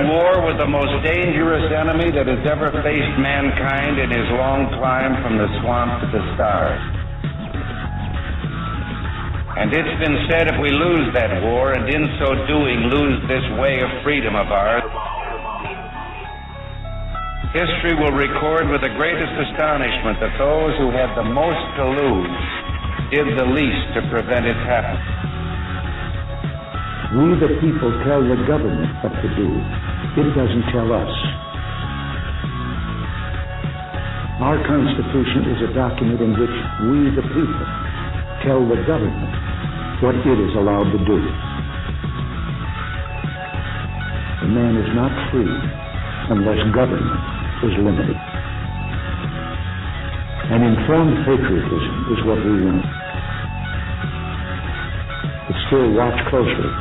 war with the most dangerous enemy that has ever faced mankind in his long climb from the swamp to the stars. And it's been said if we lose that war, and in so doing lose this way of freedom of ours, history will record with the greatest astonishment that those who had the most to lose did the least to prevent its happening. We, the people, tell the government what to do. It doesn't tell us. Our Constitution is a document in which we, the people, tell the government what it is allowed to do. The man is not free unless government is limited. An informed patriotism is what we want. But still watch closely.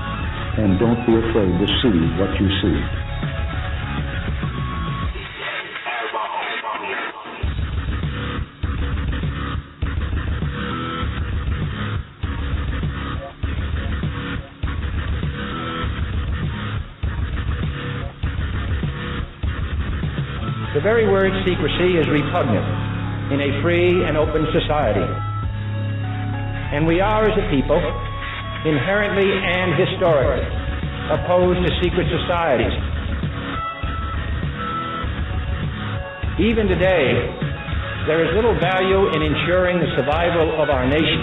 And don't be afraid to see what you see. The very word secrecy is repugnant in a free and open society. And we are, as a people, inherently and historically opposed to secret societies. Even today, there is little value in ensuring the survival of our nation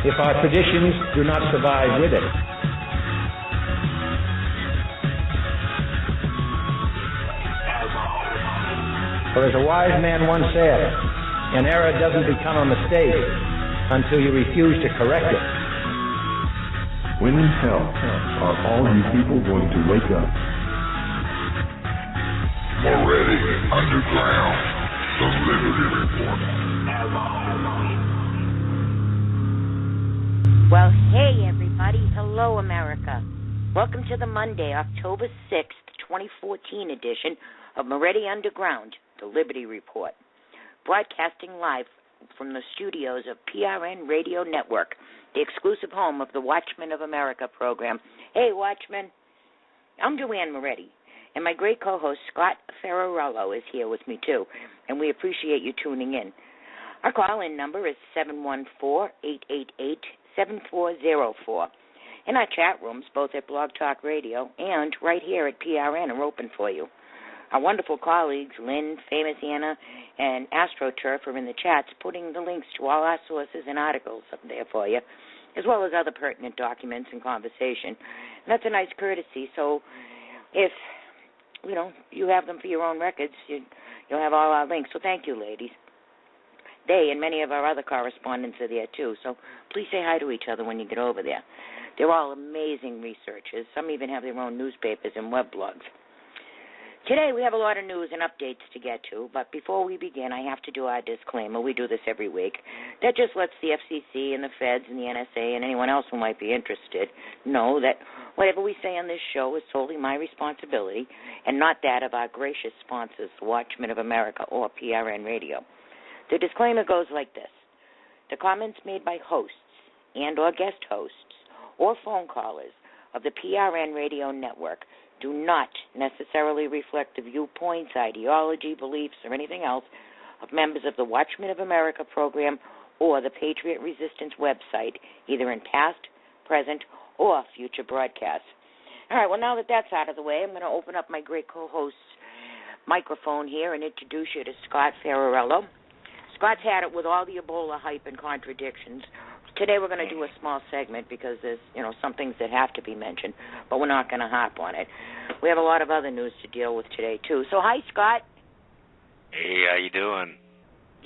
if our traditions do not survive with it. For as a wise man once said, an error doesn't become a mistake until you refuse to correct it. When in hell are all you people going to wake up? Moretti, Underground, the Liberty Report. Well, hey everybody. Hello, America. Welcome to the Monday, October 6th, 2014 edition of Moretti Underground, the Liberty Report. Broadcasting live from the studios of PRN Radio Network, the exclusive home of the Watchmen of America program. Hey, Watchmen. I'm Joanne Moretti, and my great co-host, Scott Ferrarello, is here with me, too, and we appreciate you tuning in. Our call-in number is 714-888-7404, and our chat rooms, both at Blog Talk Radio and right here at PRN, are open for you. Our wonderful colleagues, Lynn, Famous Anna, and AstroTurf are in the chats, putting the links to all our sources and articles up there for you, as well as other pertinent documents and conversation. And that's a nice courtesy, so if, you have them for your own records, you'll have all our links. So thank you, ladies. They and many of our other correspondents are there, too, so please say hi to each other when you get over there. They're all amazing researchers. Some even have their own newspapers and web blogs. Today we have a lot of news and updates to get to, but before we begin, I have to do our disclaimer. We do this every week. That just lets the FCC and the feds and the NSA and anyone else who might be interested know that whatever we say on this show is solely my responsibility and not that of our gracious sponsors, the Watchmen of America or PRN Radio. The disclaimer goes like this. The comments made by hosts and or guest hosts or phone callers of the PRN Radio Network do not necessarily reflect the viewpoints, ideology, beliefs, or anything else of members of the Watchmen of America program or the Patriot Resistance website, either in past, present, or future broadcasts. All right, well, now that that's out of the way, I'm going to open up my great co-host's microphone here and introduce you to Scott Ferrarello. Scott's had it with all the Ebola hype and contradictions. Today we're going to do a small segment because there's, some things that have to be mentioned, but we're not going to hop on it. We have a lot of other news to deal with today, too. So, hi, Scott. Hey, how you doing?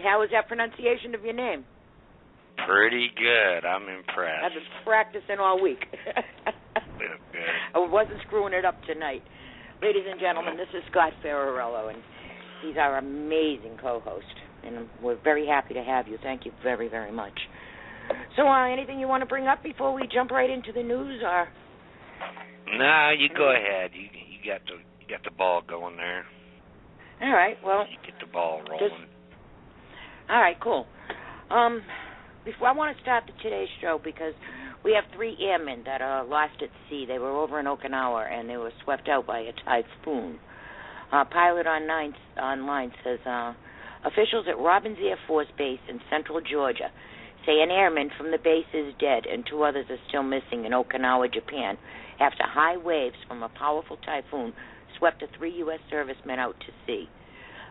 How was that pronunciation of your name? Pretty good. I'm impressed. I've been practicing all week. Good. I wasn't screwing it up tonight. Ladies and gentlemen, this is Scott Ferrarello, and he's our amazing co-host, and we're very happy to have you. Thank you very, very much. So, anything you want to bring up before we jump right into the news, or? No, you go ahead. You got the ball going there. All right. Well, you get the ball rolling. All right. Cool. Before I want to start today's show because We have 3 airmen that are lost at sea. They were over in Okinawa, and they were swept out by a typhoon. Pilot online says, officials at Robins Air Force Base in central Georgia say an airman from the base is dead and 2 others are still missing in Okinawa, Japan, after high waves from a powerful typhoon swept the 3 U.S. servicemen out to sea.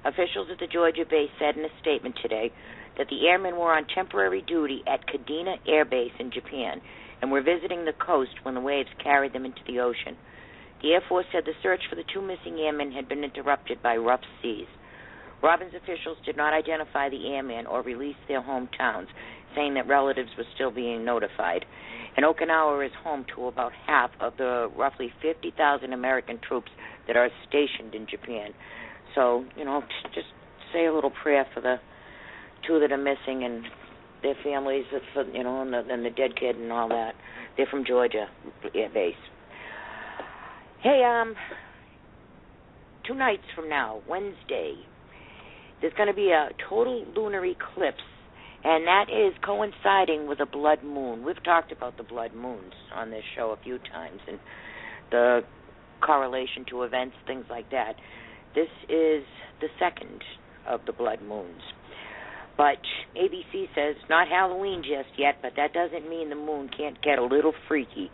Officials at the Georgia base said in a statement today that the airmen were on temporary duty at Kadena Air Base in Japan and were visiting the coast when the waves carried them into the ocean. The Air Force said the search for the 2 missing airmen had been interrupted by rough seas. Robins officials did not identify the airmen or release their hometowns, saying that relatives were still being notified. And Okinawa is home to about half of the roughly 50,000 American troops that are stationed in Japan. So, just say a little prayer for the 2 that are missing and their families, and the dead kid and all that. They're from Georgia Air Base. Hey, 2 nights from now, Wednesday, there's going to be a total lunar eclipse, and that is coinciding with a blood moon. We've talked about the blood moons on this show a few times and the correlation to events, things like that. This is the second of the blood moons. But ABC says, not Halloween just yet, but that doesn't mean the moon can't get a little freaky.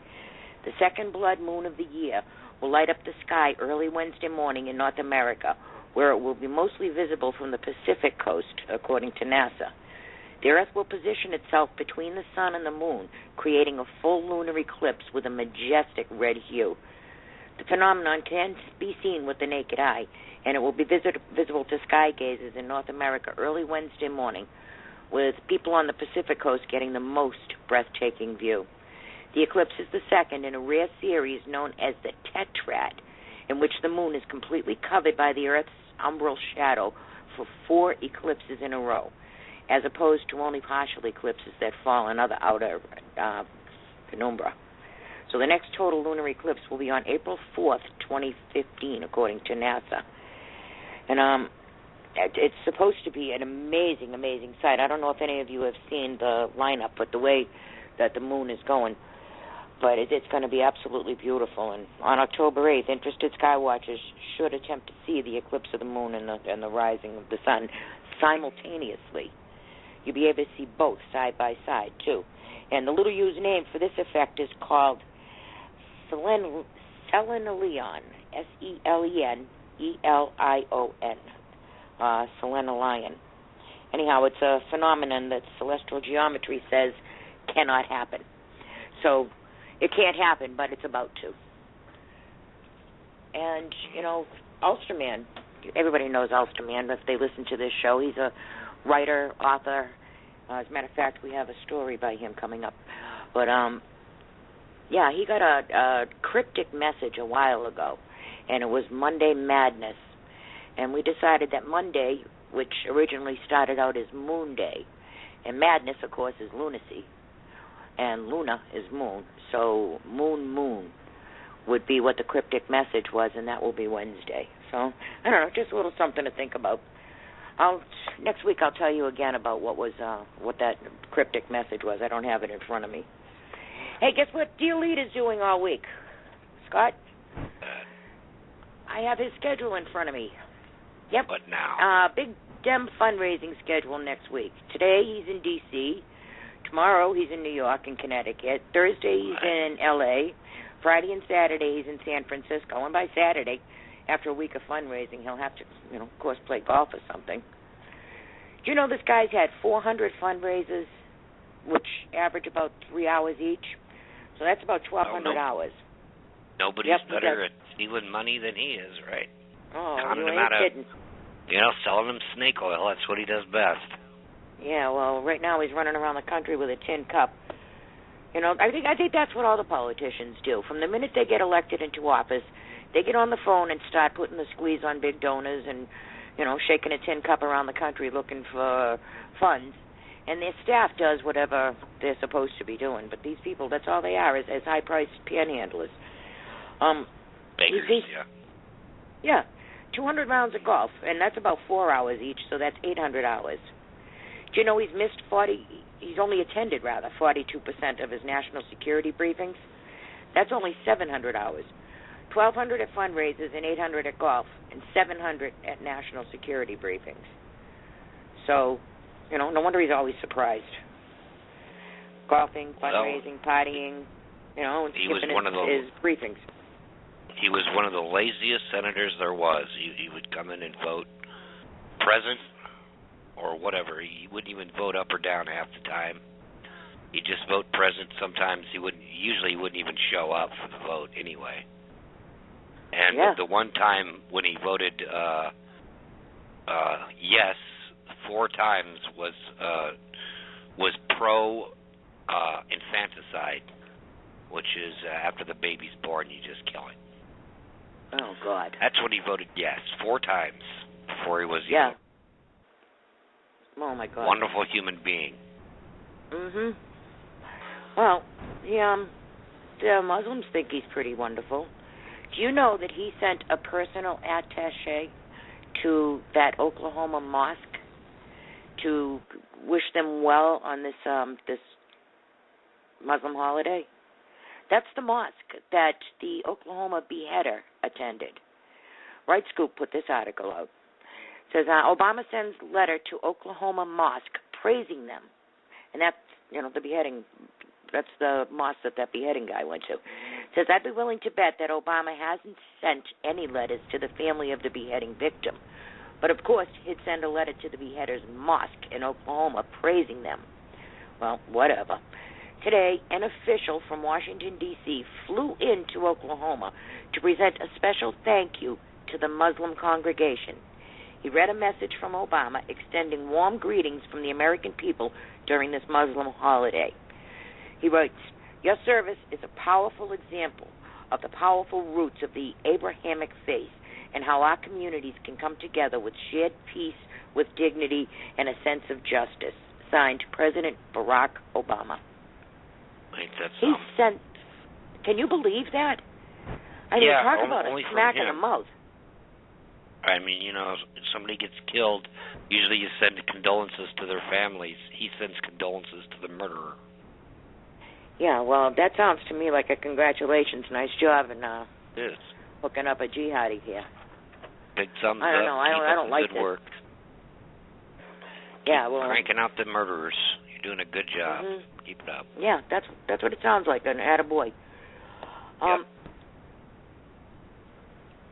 The second blood moon of the year will light up the sky early Wednesday morning in North America, where it will be mostly visible from the Pacific coast, according to NASA. The Earth will position itself between the sun and the moon, creating a full lunar eclipse with a majestic red hue. The phenomenon can be seen with the naked eye, and it will be visible to sky gazers in North America early Wednesday morning, with people on the Pacific coast getting the most breathtaking view. The eclipse is the second in a rare series known as the Tetrad, in which the moon is completely covered by the Earth's umbral shadow for 4 eclipses in a row, as opposed to only partial eclipses that fall in other outer penumbra. So the next total lunar eclipse will be on April 4th, 2015, according to NASA. And it's supposed to be an amazing, amazing sight. I don't know if any of you have seen the lineup, but the way that the moon is going, but it's going to be absolutely beautiful. And on October 8th, interested sky watchers should attempt to see the eclipse of the moon and the rising of the sun simultaneously. You'll be able to see both side by side, too. And the little used name for this effect is called Selenelion, Selenion, Selenelion. Anyhow, it's a phenomenon that celestial geometry says cannot happen. So it can't happen, but it's about to. And, Ulsterman, everybody knows Ulsterman if they listen to this show. He's a writer, author. As a matter of fact, we have a story by him coming up. But, he got a cryptic message a while ago, and it was Monday Madness. And we decided that Monday, which originally started out as Moon Day, and madness, of course, is lunacy, and Luna is moon, so moon would be what the cryptic message was, and that will be Wednesday. So, I don't know, just a little something to think about. Next week I'll tell you again about what that cryptic message was. I don't have it in front of me. Hey, guess what Dear Lead is doing all week? Scott? I have his schedule in front of me. Yep. What now? Big Dem fundraising schedule next week. Today he's in D.C. Tomorrow he's in New York and Connecticut. Thursday he's in L.A. Friday and Saturday he's in San Francisco. And by Saturday, after a week of fundraising, he'll have to, of course, play golf or something. Do you know this guy's had 400 fundraisers, which average about 3 hours each? So that's about 1,200 hours. Nobody's better at stealing money than he is, right? Oh, you ain't kidding. Selling him snake oil. That's what he does best. Yeah, well, right now he's running around the country with a tin cup. I think that's what all the politicians do. From the minute they get elected into office, they get on the phone and start putting the squeeze on big donors and, shaking a tin cup around the country looking for funds. And their staff does whatever they're supposed to be doing. But these people, that's all they are, as high-priced panhandlers. Bakers, Yeah, 200 rounds of golf, and that's about 4 hours each, so that's 800 hours. Do you know he's only attended 42% of his national security briefings? That's only 700 hours. 1,200 at fundraisers and 800 at golf and 700 at national security briefings. So, no wonder he's always surprised. Golfing, fundraising, partying, and skipping his briefings. He was one of the laziest senators there was. He would come in and vote present or whatever. He wouldn't even vote up or down half the time. He'd just vote present. Sometimes he wouldn't even show up for the vote anyway. And the one time when he voted yes 4 times was pro infanticide, which is after the baby's born, you just kill it. Oh, God. That's when he voted yes 4 times before he was Oh, my God. Wonderful human being. Mm-hmm. Well, the Muslims think he's pretty wonderful. Do you know that he sent a personal attaché to that Oklahoma mosque to wish them well on this Muslim holiday? That's the mosque that the Oklahoma beheader attended. Right Scoop put this article out. It says, Obama sends letter to Oklahoma mosque praising them. And that's, the beheading, that's the mosque that beheading guy went to. It says, I'd be willing to bet that Obama hasn't sent any letters to the family of the beheading victim. But, of course, he'd send a letter to the beheader's mosque in Oklahoma praising them. Well, whatever. Today, an official from Washington, D.C. flew into Oklahoma to present a special thank you to the Muslim congregation. He read a message from Obama extending warm greetings from the American people during this Muslim holiday. He writes, your service is a powerful example of the powerful roots of the Abrahamic faith and how our communities can come together with shared peace, with dignity, and a sense of justice. Signed, President Barack Obama. He sent. Can you believe that? I mean, talk about a smack in the mouth. I mean, if somebody gets killed, usually you send condolences to their families. He sends condolences to the murderer. Yeah, well, that sounds to me like a congratulations, nice job, and hooking up a jihadi here. Big thumbs up. I don't know. I don't like good work. Yeah, well, cranking out the murderers. You're doing a good job. Mm-hmm. Keep it up. Yeah, that's what it sounds like. An attaboy. Yep.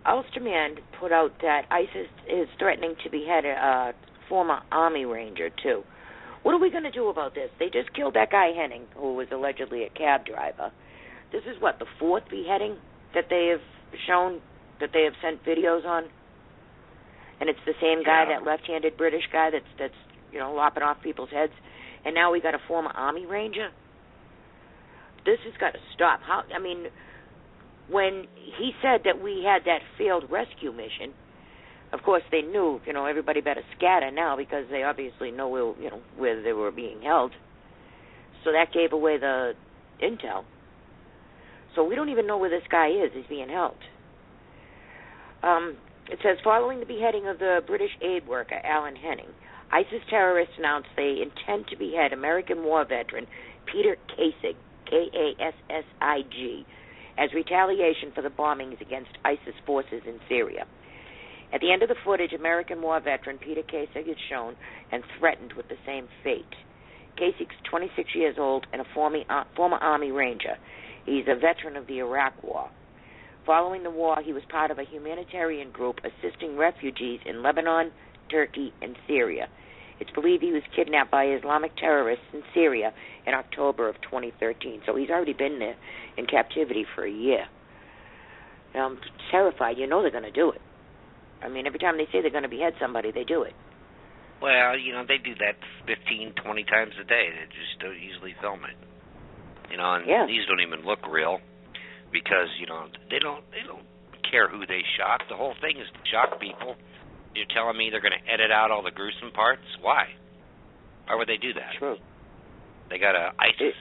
Ulsterman put out that ISIS is threatening to behead a former Army Ranger, too. What are we going to do about this? They just killed that guy Henning, who was allegedly a cab driver. This is, the 4th beheading that they have shown, that they have sent videos on? And it's the same guy, that left-handed British guy that's lopping off people's heads. And now we got a former Army Ranger? This has got to stop. When he said that we had that failed rescue mission, of course they knew, everybody better scatter now because they obviously know where they were being held. So that gave away the intel. So we don't even know where this guy is. He's being held. It says, following the beheading of the British aid worker, Alan Henning, ISIS terrorists announced they intend to behead American war veteran Peter Kasig, K-A-S-S-I-G, as retaliation for the bombings against ISIS forces in Syria. At the end of the footage, American war veteran Peter Kasig is shown and threatened with the same fate. Kasig's 26 years old and a former Army Ranger. He's a veteran of the Iraq War. Following the war, he was part of a humanitarian group assisting refugees in Lebanon, Turkey, and Syria. It's believed he was kidnapped by Islamic terrorists in Syria in October of 2013. So he's already been there in captivity for a year. Now, I'm terrified. They're going to do it. I mean, every time they say they're going to behead somebody, they do it. Well, they do that 15, 20 times a day. They just don't usually film it. And these don't even look real because, they don't care who they shock. The whole thing is to shock people. You're telling me they're going to edit out all the gruesome parts? Why? Why would they do that? True. They got a ISIS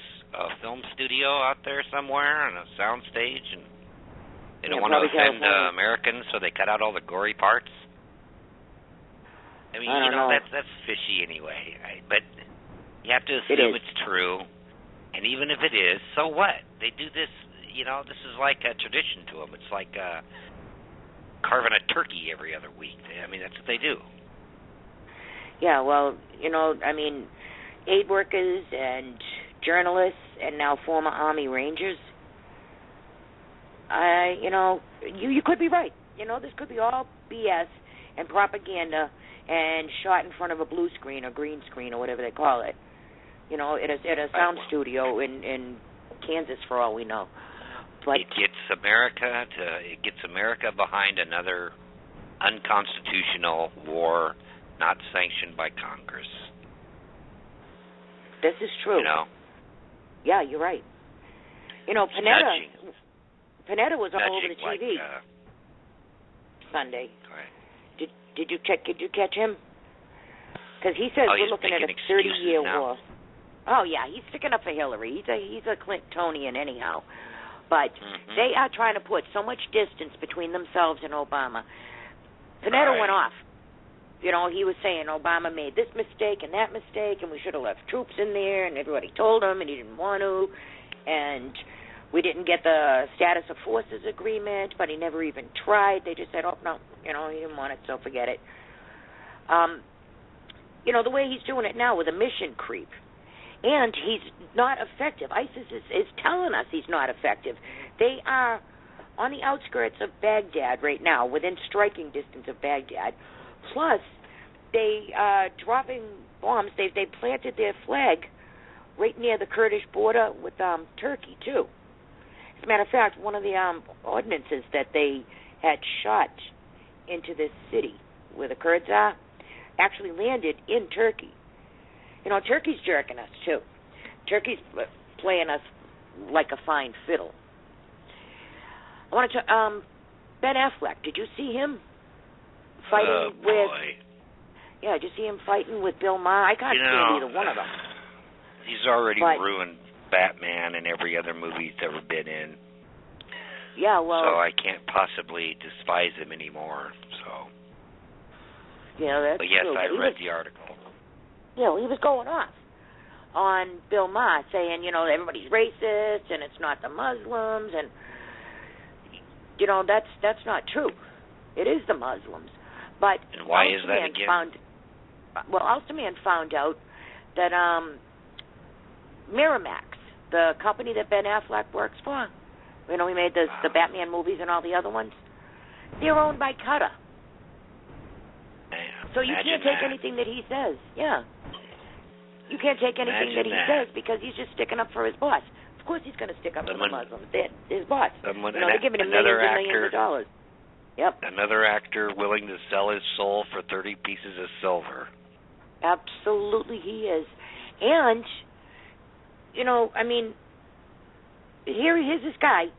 film studio out there somewhere and a sound stage, and they don't want to offend Americans, so they cut out all the gory parts? I mean, I don't know. that's fishy anyway. But you have to assume it's true. And even if it is, so what? They do this, this is like a tradition to them. It's like carving a turkey every other week. I mean, that's what they do. Yeah, well, I mean, aid workers and journalists and now former Army Rangers, you could be right. This could be all BS and propaganda and shot in front of a blue screen or green screen or whatever they call it. At a sound studio in Kansas, for all we know. But it gets America behind another unconstitutional war not sanctioned by Congress. This is true. Yeah, you're right. Panetta was all over the TV Sunday. Right. Did you catch him? Because he says we're looking at a 30-year war. Oh yeah, he's sticking up for Hillary. He's a Clintonian anyhow. But they are trying to put so much distance between themselves and Obama. Panetta went off. He was saying Obama made this mistake and that mistake, and we should have left troops in there, and everybody told him, and he didn't want to, and we didn't get the status of forces agreement, but he never even tried. They just said, oh, no, he didn't want it, so forget it. The way he's doing it now with a mission creep, and he's not effective. ISIS is telling us he's not effective. They are on the outskirts of Baghdad right now, within striking distance of Baghdad. Plus, they are dropping bombs. They planted their flag right near the Kurdish border with Turkey, too. As a matter of fact, one of the ordinances that they had shot into this city where the Kurds are actually landed in Turkey. Turkey's jerking us, too. Turkey's playing us like a fine fiddle. I want to Ben Affleck, did you see him fighting with... Yeah, did you see him fighting with Bill Maher? I can't stand either one of them. He's already ruined Batman and every other movie he's ever been in. Yeah, well... So I can't possibly despise him anymore, so... Yeah, that's But yes, true. I read the article. Yeah, well, he was going off on Bill Maher, saying, everybody's racist and it's not the Muslims, and, that's not true. It is the Muslims. But and why is that again? Alsterman found out that Miramax, the company that Ben Affleck works for, he made the Batman movies and all the other ones, they're owned by Qatar. So you can't take anything that he says. Yeah. You can't take anything that he says because he's just sticking up for his boss. Of course he's going to stick up for the Muslims. His boss. They're giving him millions and millions of dollars. Yep. Another actor willing to sell his soul for 30 pieces of silver. Absolutely he is. And, here's this guy.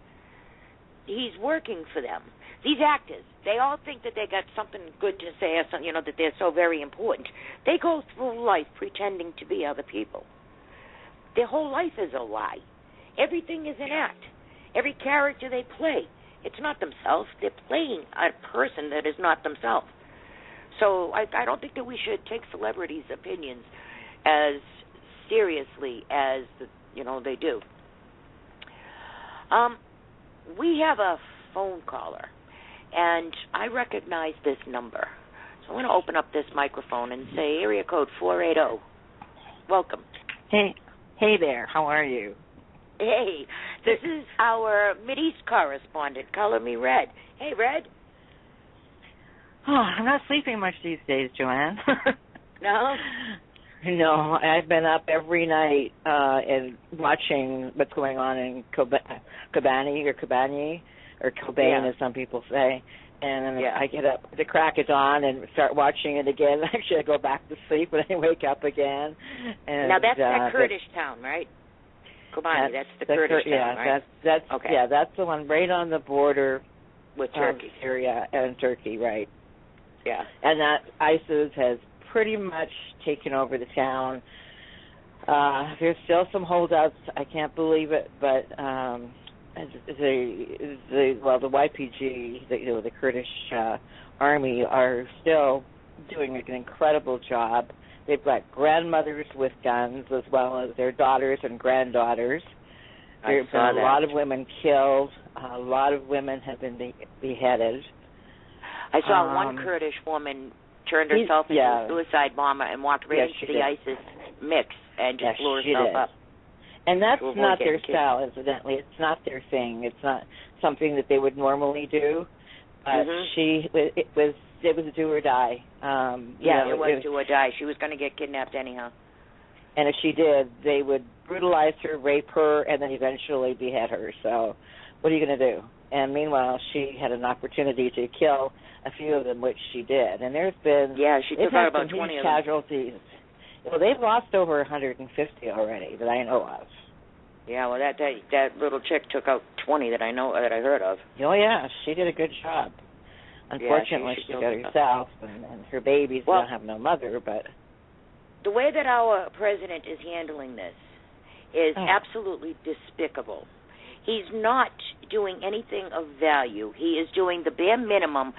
He's working for them. These actors, they all think that they got something good to say or something, that they're so very important. They go through life pretending to be other people. Their whole life is a lie. Everything is an act. Every character they play, it's not themselves. They're playing a person that is not themselves. So I don't think that we should take celebrities' opinions as seriously as they do. We have a phone caller, and I recognize this number. So I'm going to open up this microphone and say area code 480. Welcome. Hey there. How are you? Hey, this is our Mideast correspondent, Color Me Red. Hey, Red. Oh, I'm not sleeping much these days, Joanne. No? No, I've been up every night and watching what's going on in Kobani, or Cobain, as some people say. And then I get up at the crack of dawn and start watching it again. Actually, I go back to sleep when I wake up again. And, now, that's that Kurdish town, right? Kobani, that's the Kurdish town, right? That's that's the one right on the border with Turkey. Syria and Turkey, right. Yeah. And that ISIS has pretty much taken over the town. There's still some holdouts. I can't believe it, but the YPG, the Kurdish army, are still doing an incredible job. They've got grandmothers with guns as well as their daughters and granddaughters. There have been a lot of women killed. A lot of women have been beheaded. I saw one Kurdish woman turned herself into a suicide bomber and walked right into the ISIS mix and just blew herself up. And that's not their style, incidentally. It's not their thing. It's not something that they would normally do. But it was do or die. It was do or die. She was going to get kidnapped anyhow. And if she did, they would brutalize her, rape her, and then eventually behead her. So what are you going to do? And meanwhile, she had an opportunity to kill a few of them, which she did. And there's been she took out about 20 of them. Casualties. Well, they've lost over 150 already that I know of. Yeah, well, that little chick took out 20 that I heard of. Oh yeah, she did a good job. Unfortunately, she got herself and her babies don't have no mother. But the way that our president is handling this is absolutely despicable. He's not doing anything of value. He is doing the bare minimum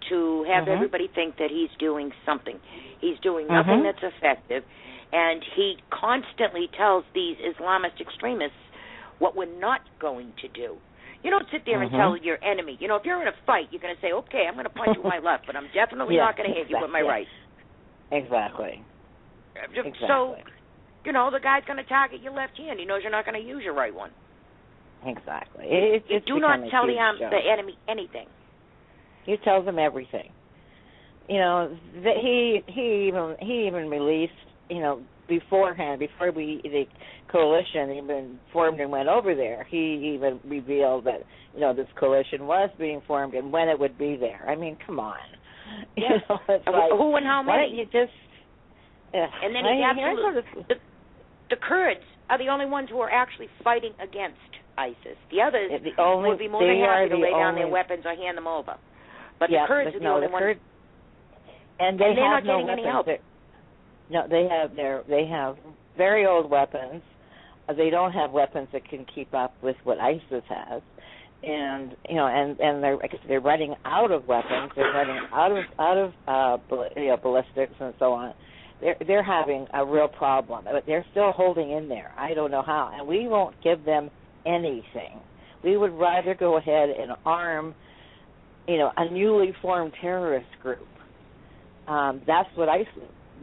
to have everybody think that he's doing something. He's doing nothing that's effective, and he constantly tells these Islamist extremists what we're not going to do. You don't sit there and tell your enemy. You know, if you're in a fight, you're going to say, okay, I'm going to punch you with my left, but I'm definitely not going to hit you with my right. Exactly. So, you know, the guy's going to target your left hand. He knows you're not going to use your right one. Exactly. You do not tell the enemy anything. You tell them everything. You know, he even released, you know, beforehand, before the coalition even formed and went over there, he even revealed that, you know, this coalition was being formed and when it would be there. I mean, come on. Yeah. You know, it's like, who and how many? Why don't you just... and then the Kurds are the only ones who are actually fighting against ISIS. The others would be more than happy to lay down their weapons or hand them over. But the Kurds are the only ones. And they're not getting any help. No, they have very old weapons. They don't have weapons that can keep up with what ISIS has, and you know, and they're running out of weapons. They're running out of ballistics and so on. They're having a real problem, but they're still holding in there. I don't know how, and we won't give them anything. We would rather go ahead and arm, you know, a newly formed terrorist group. That's what ISIS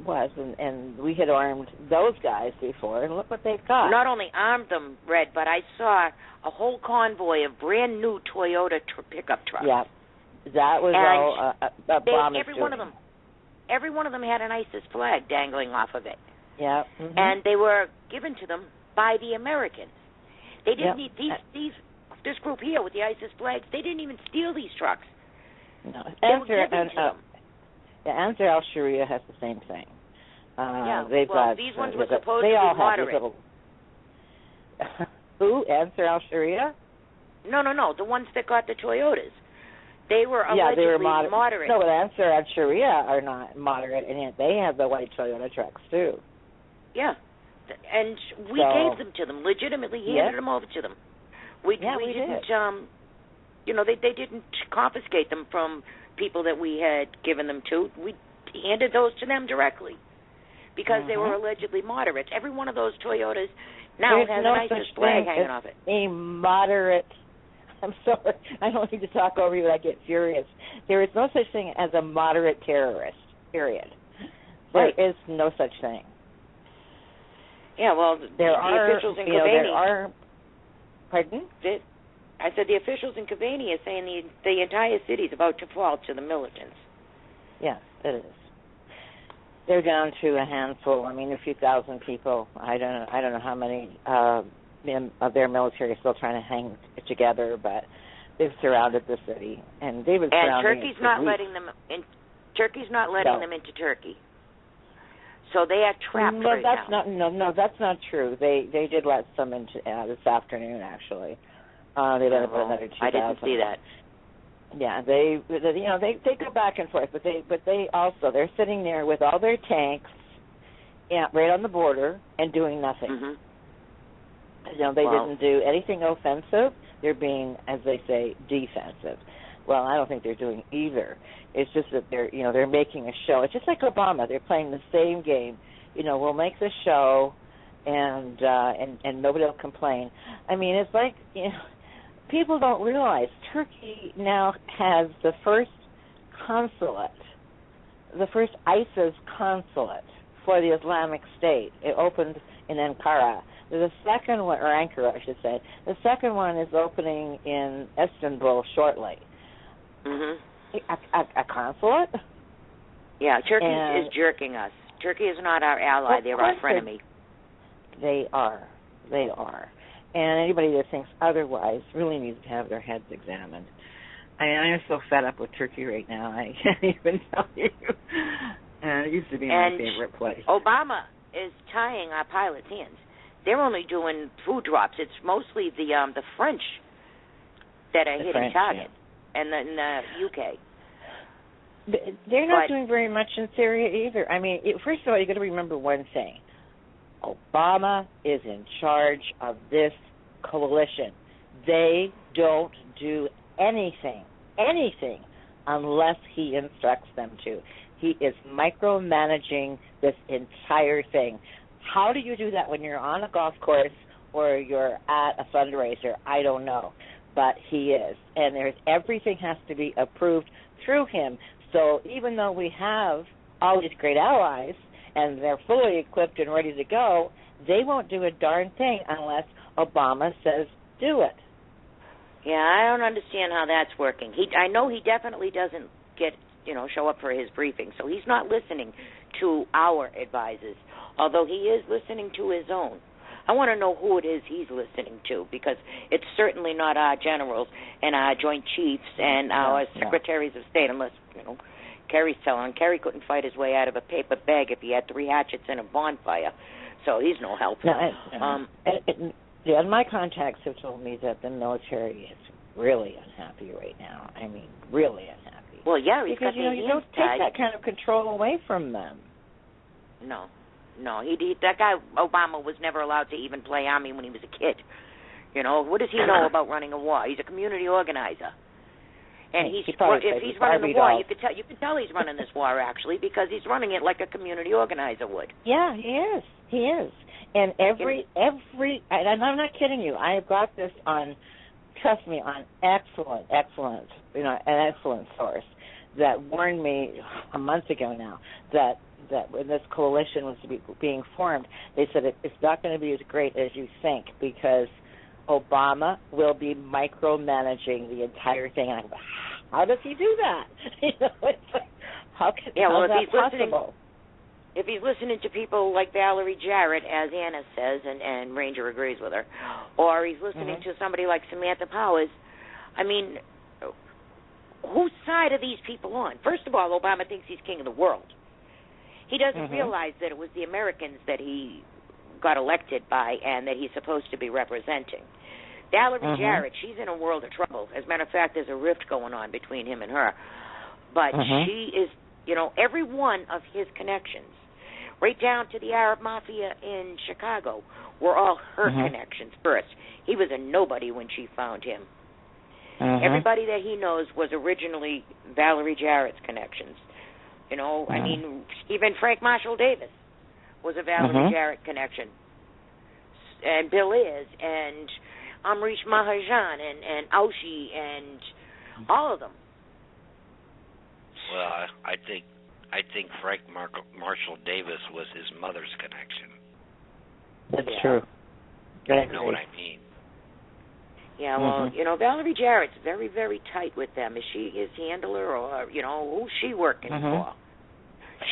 was, and we had armed those guys before, and look what they've got. Not only armed them, Red, but I saw a whole convoy of brand new Toyota pickup trucks. Yeah, that was all a bomb. Every one of them had an ISIS flag dangling off of it. Yeah, and they were given to them by the Americans. They didn't need this group here with the ISIS flags. They didn't even steal these trucks. No, they were given to them. The Ansar al-Sharia has the same thing. These ones were supposed to be moderate. Who? Ansar al-Sharia? No. The ones that got the Toyotas. They were allegedly moderate. No, but Ansar al-Sharia are not moderate, and yet they have the white Toyota trucks, too. Yeah. And we gave them to them, legitimately handed them over to them. We didn't, you know, they didn't confiscate them from people that we had given them to. We handed those to them directly because they were allegedly moderates. Every one of those Toyotas now has an ISIS flag hanging off it. A moderate, I'm sorry, I don't need to talk over you, but I get furious. There is no such thing as a moderate terrorist, period. There is no such thing. Yeah, well, the officials in Kobani... Pardon? I said the officials in Kobani are saying the entire city is about to fall to the militants. Yes, it is. They're down to a handful. I mean, a few thousand people. I don't know how many of their military are still trying to hang together, but they've surrounded the city, and they've been surrounding Turkey's not letting them in. Turkey's not letting them into Turkey. So they are trapped No, that's not true. They did let some in this afternoon, actually. They let about another 2,000. I didn't see that. Yeah, they go back and forth, but they're sitting there with all their tanks, right on the border and doing nothing. You know, they didn't do anything offensive. They're being, as they say, defensive. Well, I don't think they're doing either. It's just that they're making a show. It's just like Obama. They're playing the same game. We'll make the show, and nobody will complain. I mean, it's like people don't realize Turkey now has the first consulate, the first ISIS consulate for the Islamic State. It opened in Ankara. There's a second one, or Ankara, I should say. The second one is opening in Istanbul shortly. Mm-hmm. A consulate? Yeah, Turkey is jerking us. Turkey is not our ally. They're our frenemy. They are. And anybody that thinks otherwise really needs to have their heads examined. I'm so fed up with Turkey right now. I can't even tell you. And it used to be my favorite place. Obama is tying our pilots' hands. They're only doing food drops. It's mostly the French that are hitting target, and then the UK. They're not doing very much in Syria either. I mean, first of all, you got to remember one thing: Obama is in charge of this coalition. They don't do anything, unless he instructs them to. He is micromanaging this entire thing. How do you do that when you're on a golf course or you're at a fundraiser? I don't know, but he is. And everything has to be approved through him. So even though we have all these great allies and they're fully equipped and ready to go, they won't do a darn thing unless Obama says do it. Yeah, I don't understand how that's working. I know he definitely doesn't show up for his briefing, so he's not listening to our advisors, although he is listening to his own. I want to know who it is he's listening to, because it's certainly not our generals and our joint chiefs and our secretaries of state, unless, Kerry's telling him. Kerry couldn't fight his way out of a paper bag if he had 3 hatchets and a bonfire, so he's no help. And my contacts have told me that the military is really unhappy right now. I mean, really unhappy. Well, yeah, he's because, got you don't take that kind of control away from them. No, that guy Obama was never allowed to even play army when he was a kid. What does he know about running a war? He's a community organizer, and if he's running the war, you can tell he's running this war actually, because he's running it like a community organizer would. Yeah, he is, and every, and I'm not kidding you. I have got this on, trust me, on excellent, an excellent source that warned me a month ago now that when this coalition was being formed, they said it's not going to be as great as you think, because Obama will be micromanaging the entire thing. And I go, how does he do that? It's like, how's that possible? If he's listening to people like Valerie Jarrett, as Anna says, and Ranger agrees with her, or he's listening to somebody like Samantha Powers, I mean, whose side are these people on? First of all, Obama thinks he's king of the world. He doesn't realize that it was the Americans that he got elected by and that he's supposed to be representing. Valerie Jarrett, she's in a world of trouble. As a matter of fact, there's a rift going on between him and her. But she is, every one of his connections, right down to the Arab Mafia in Chicago, were all her connections first. He was a nobody when she found him. Everybody that he knows was originally Valerie Jarrett's connections. I mean, even Frank Marshall Davis was a Valerie Jarrett connection. And Bill is, and Amrish Mahajan, and Aushi, and all of them. Well, I think Frank Marshall Davis was his mother's connection. That's true. You know what I mean? Yeah, well, Valerie Jarrett's very, very tight with them. Is she his handler, or, who's she working for?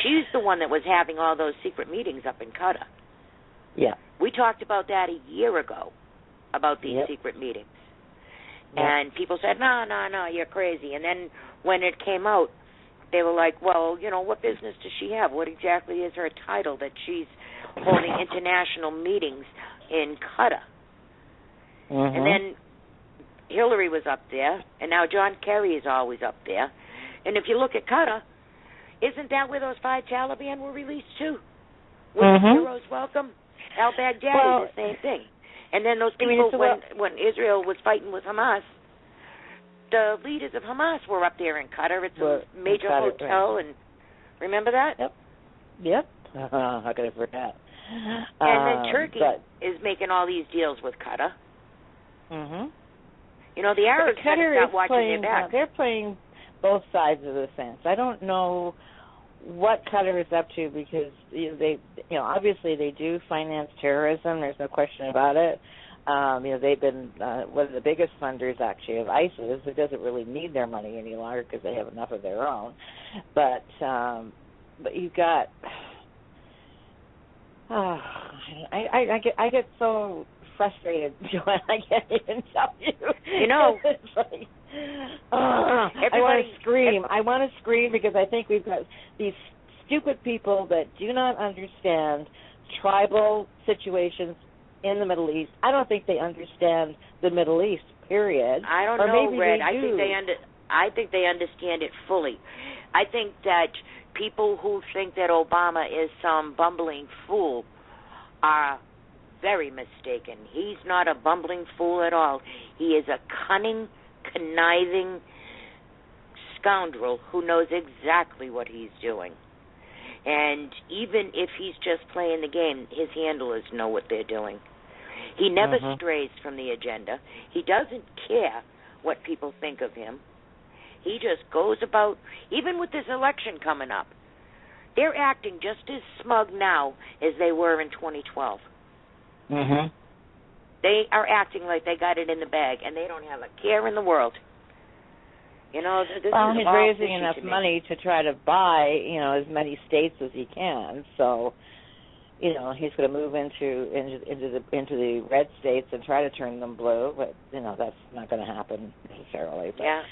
She's the one that was having all those secret meetings up in Qatar. Yeah. We talked about that a year ago, about these secret meetings. And people said, no, you're crazy. And then when it came out, they were like, well, what business does she have? What exactly is her title that she's holding international meetings in Qatar? And then Hillary was up there, and now John Kerry is always up there. And if you look at Qatar, isn't that where those 5 Taliban were released to? With the heroes welcome? Al-Baghdadi, the same thing. And then those people, when Israel was fighting with Hamas, the leaders of Hamas were up there in Qatar at some major Qatar, hotel, right. and remember that? Yep. How could I forget? And then Turkey is making all these deals with Qatar. Mm-hmm. You know, the Arabs have not watching their back. They're playing both sides of the fence. I don't know what Qatar is up to because they obviously they do finance terrorism. There's no question about it. They've been one of the biggest funders actually of ISIS. It doesn't really need their money any longer because they have enough of their own. But you've got. I get so frustrated, Joanne. I can't even tell you. You know, it's like, I want to scream. I want to scream because I think we've got these stupid people that do not understand tribal situations in the Middle East. I don't think they understand the Middle East, period. I don't know, Red. I think they understand it fully. I think that people who think that Obama is some bumbling fool are very mistaken. He's not a bumbling fool at all. He is a cunning, conniving scoundrel who knows exactly what he's doing. And even if he's just playing the game, his handlers know what they're doing. He never strays from the agenda. He doesn't care what people think of him. He just goes about, even with this election coming up, they're acting just as smug now as they were in 2012. Mm-hmm. They are acting like they got it in the bag, and they don't have a care in the world. You know, this well, is he's raising enough money to try to buy, as many states as he can. So, he's going to move into the red states and try to turn them blue, but that's not going to happen necessarily. But, yeah.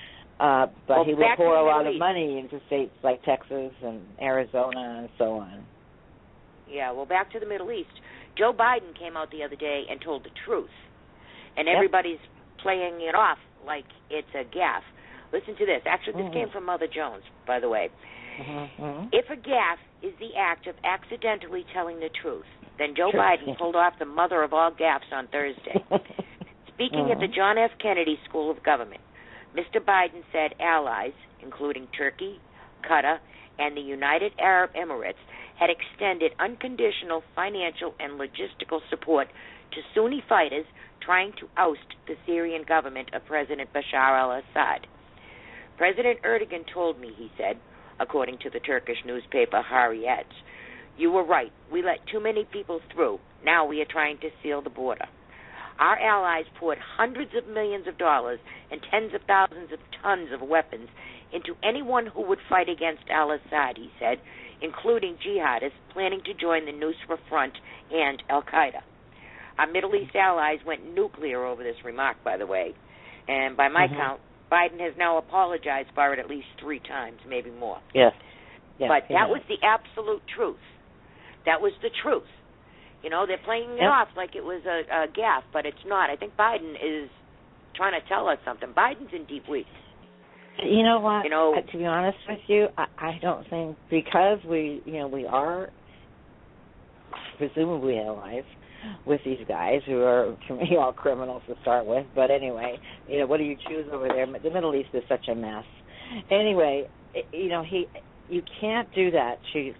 But he will pour a lot of money into states like Texas and Arizona and so on. Yeah. Well, back to the Middle East. Joe Biden came out the other day and told the truth, and everybody's playing it off like it's a gaffe. Listen to this. Actually, this came from Mother Jones, by the way. If a gaffe is the act of accidentally telling the truth, then Joe Biden pulled off the mother of all gaffes on Thursday. Speaking at the John F. Kennedy School of Government, Mr. Biden said allies, including Turkey, Qatar, and the United Arab Emirates, had extended unconditional financial and logistical support to Sunni fighters trying to oust the Syrian government of President Bashar al-Assad. President Erdogan told me, he said, according to the Turkish newspaper Hürriyet, "You were right. We let too many people through. Now we are trying to seal the border." Our allies poured hundreds of millions of dollars and tens of thousands of tons of weapons into anyone who would fight against al-Assad, he said, including jihadists planning to join the Nusra Front and al-Qaeda. Our Middle East allies went nuclear over this remark, by the way, and by my count, Biden has now apologized for it at least 3 times, maybe more. Yes. But that was the absolute truth. That was the truth. They're playing it off like it was a gaffe, but it's not. I think Biden is trying to tell us something. Biden's in deep weeds. You know what? To be honest with you, I don't think, because we are presumably allies with these guys who are, to me, all criminals to start with. But anyway, what do you choose over there? The Middle East is such a mess. Anyway, you can't do that he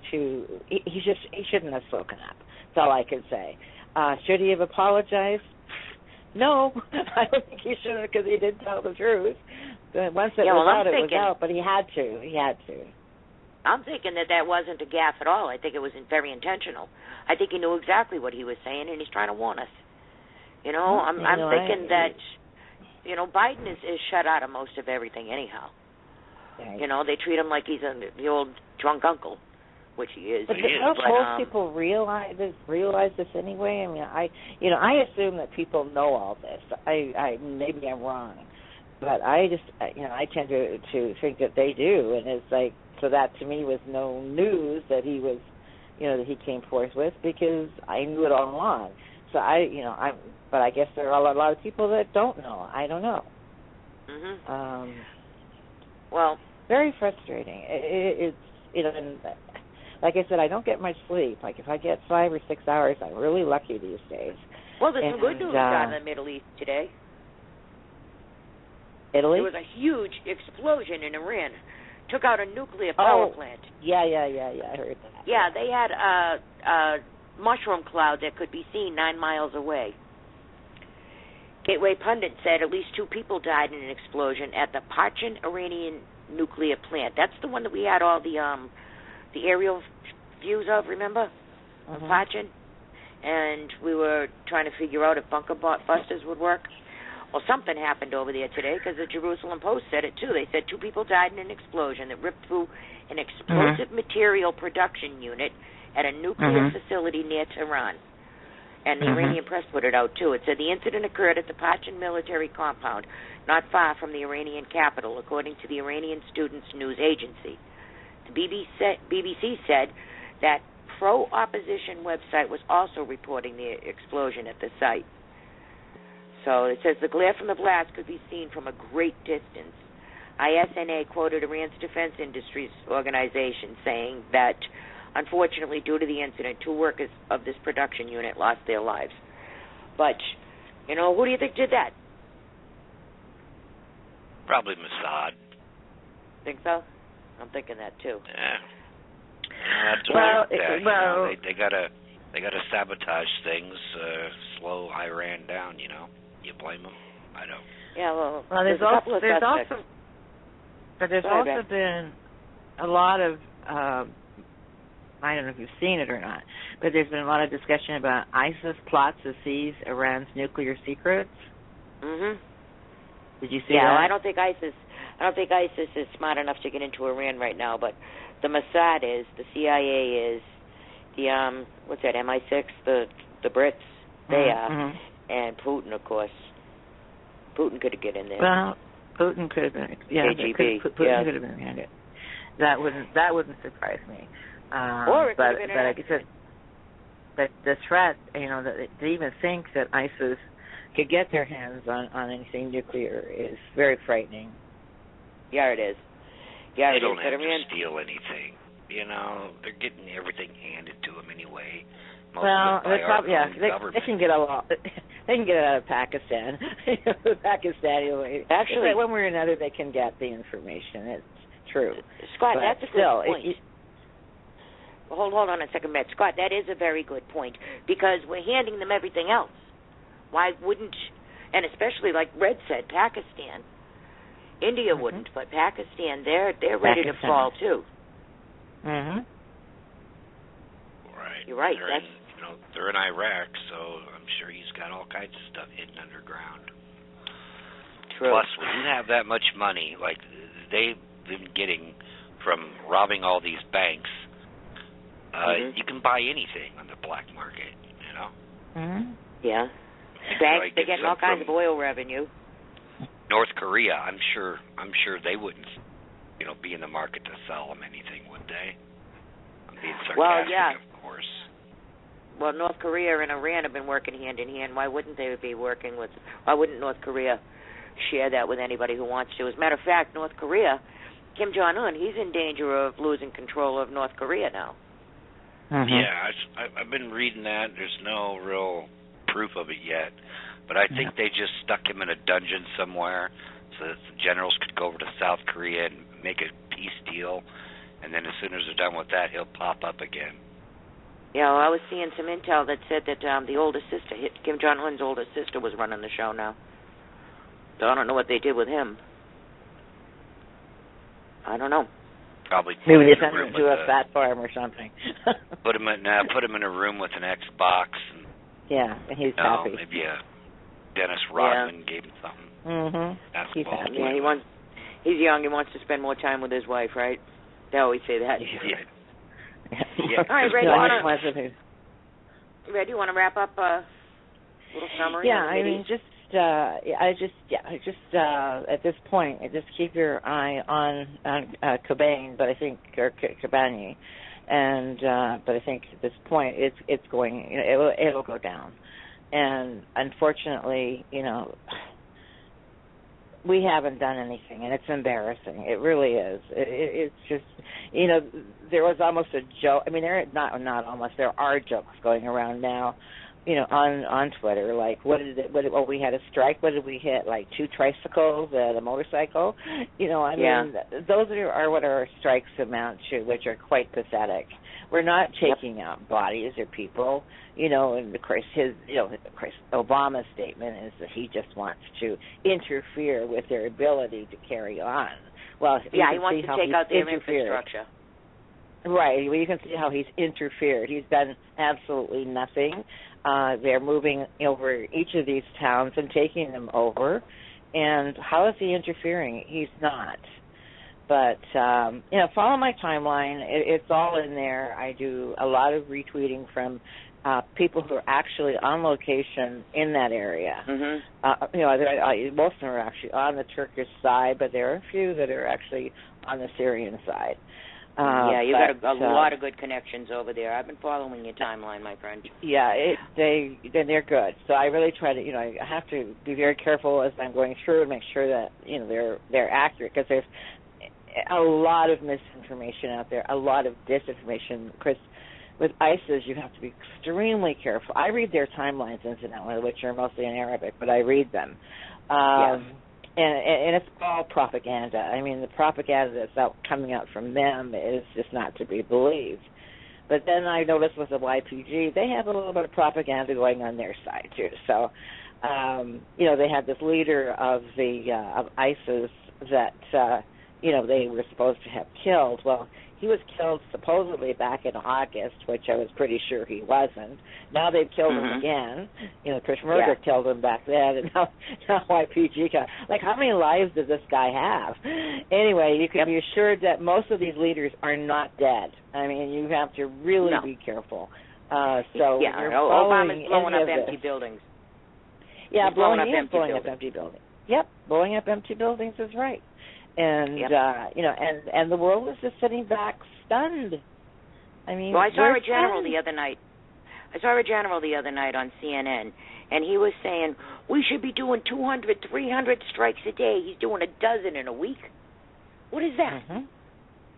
shouldn't have spoken up. That's all I can say. Should he have apologized? No, I don't think he should have, because he did tell the truth. Once it was out, it was out, but he had to. I'm thinking that wasn't a gaffe at all. I think it was very intentional. I think he knew exactly what he was saying, and he's trying to warn us. I'm thinking that, Biden is shut out of most of everything anyhow. Right. They treat him like he's the old drunk uncle, which he is. But don't most people realize this anyway? I mean, I assume that people know all this. Maybe I'm wrong, but I tend to think that they do, and it's like, so that to me was no news that he was, that he came forth with, because I knew it all along. So but I guess there are a lot of people that don't know. I don't know. Well, very frustrating. It's and like I said, I don't get much sleep. Like if I get 5 or 6 hours, I'm really lucky these days. Well, there's some good news out in the Middle East today. Italy? There was a huge explosion in Iran. Took out a nuclear power plant. Yeah, I heard that. Yeah, they had a mushroom cloud that could be seen 9 miles away. Gateway Pundit said at least 2 people died in an explosion at the Pachin Iranian nuclear plant. That's the one that we had all the aerial views of, remember? Mm-hmm. Pachin? And we were trying to figure out if bunker busters would work. Well, something happened over there today because the Jerusalem Post said it, too. They said 2 people died in an explosion that ripped through an explosive material production unit at a nuclear facility near Tehran. And the Iranian press put it out, too. It said the incident occurred at the Pachin military compound, not far from the Iranian capital, according to the Iranian Students News Agency. The BBC said that pro-opposition website was also reporting the explosion at the site. So it says the glare from the blast could be seen from a great distance. ISNA quoted Iran's Defense Industries Organization saying that, unfortunately, due to the incident, 2 workers of this production unit lost their lives. But, who do you think did that? Probably Mossad. Think so? I'm thinking that, too. Yeah. That's what they gotta sabotage things, slow Iran down, You blame them? I don't. Yeah, well there's also been a lot of, I don't know if you've seen it or not, but there's been a lot of discussion about ISIS plots to seize Iran's nuclear secrets. Mhm. Did you see that? Yeah, I don't think ISIS is smart enough to get into Iran right now, but the Mossad is, the CIA is, the what's that, MI6, the Brits, they are, and Putin, of course. Putin could get in there. Well, Putin could have been, KGB, Putin could have been behind it. That wouldn't surprise me. Or it could have been like I said, but the threat, that to even think that ISIS could get their hands on anything nuclear is very frightening. Yeah, it is. Yeah, they it don't is. have to steal anything. They're getting everything handed to them anyway. They can get a lot. They can get it out of Pakistan. Pakistan, actually, one way or another, they can get the information. It's true. Scott, but that's a good point. Hold on a second, Matt. Scott, that is a very good point because we're handing them everything else. Why wouldn't? And especially like Red said, Pakistan. India wouldn't, but Pakistan, they're ready to fall too. Mhm. Right. You're right. They're in Iraq, so I'm sure he's got all kinds of stuff hidden underground. True. Plus, when you have that much money, like they've been getting from robbing all these banks, you can buy anything on the black market. Yeah. Banks, they're getting all kinds of oil revenue. North Korea, I'm sure they wouldn't, be in the market to sell them anything, would they? I'm being sarcastic, of course. Well, North Korea and Iran have been working hand in hand. Why wouldn't they be working with? Why wouldn't North Korea share that with anybody who wants to? As a matter of fact, North Korea, Kim Jong-un, he's in danger of losing control of North Korea now. Yeah, I've been reading that. There's no real proof of it yet, but I think they just stuck him in a dungeon somewhere so that the generals could go over to South Korea and make a peace deal, and then as soon as they're done with that, he'll pop up again. Yeah, well, I was seeing some intel that said that the oldest sister, Kim Jong-un's oldest sister, was running the show now. So I don't know what they did with him. I don't know. Probably maybe they sent him to a fat farm or something. put him in a room with an Xbox. And he's happy. Maybe Dennis Rodman gave him something. He's happy. Yeah, he's young. He wants to spend more time with his wife, right? They always say that. Yeah. All right, Red, you want to wrap up a little summary? Yeah, I mean, at this point, just keep your eye on Cobain, but I think or Kobani, but I think at this point it's going, it'll go down, and unfortunately, we haven't done anything, and it's embarrassing. It really is. It's just, there was almost a joke. I mean, there are jokes going around now on Twitter, like we had a strike. What did we hit? Like 2 tricycles and a motorcycle. Mean, those are what our strikes amount to, which are quite pathetic. We're not taking out bodies or people. And of course Obama's statement is that he just wants to interfere with their ability to carry on. Well, he wants to take out their infrastructure. Right. Well, you can see how he's interfered. He's done absolutely nothing. They're moving over each of these towns and taking them over. And how is he interfering? He's not. But, follow my timeline. It's all in there. I do a lot of retweeting from people who are actually on location in that area. Mm-hmm. Most of them are actually on the Turkish side, but there are a few that are actually on the Syrian side. You got a lot of good connections over there. I've been following your timeline, my friend. Yeah, they're good. So I really try to, I have to be very careful as I'm going through and make sure that they're accurate, because there's a lot of misinformation out there, a lot of disinformation. Chris, with ISIS, you have to be extremely careful. I read their timelines, incidentally, which are mostly in Arabic, but I read them. And it's all propaganda. I mean, the propaganda that's coming out from them is just not to be believed. But then I noticed with the YPG, they have a little bit of propaganda going on their side too. So, they had this leader of of ISIS that they were supposed to have killed. Well, he was killed supposedly back in August, which I was pretty sure he wasn't. Now they've killed him again. Chris Murdoch killed him back then, and now YPG got. Like, how many lives does this guy have? Anyway, you can be assured that most of these leaders are not dead. I mean, you have to really be careful. Obama's blowing up empty buildings. Yeah, blowing up empty buildings. Yep, blowing up empty buildings is right. And and the world was just sitting back stunned. I mean, I saw a general the other night. On CNN, and he was saying we should be doing 200, 300 strikes a day. He's doing a dozen in a week. What is that? Mm-hmm.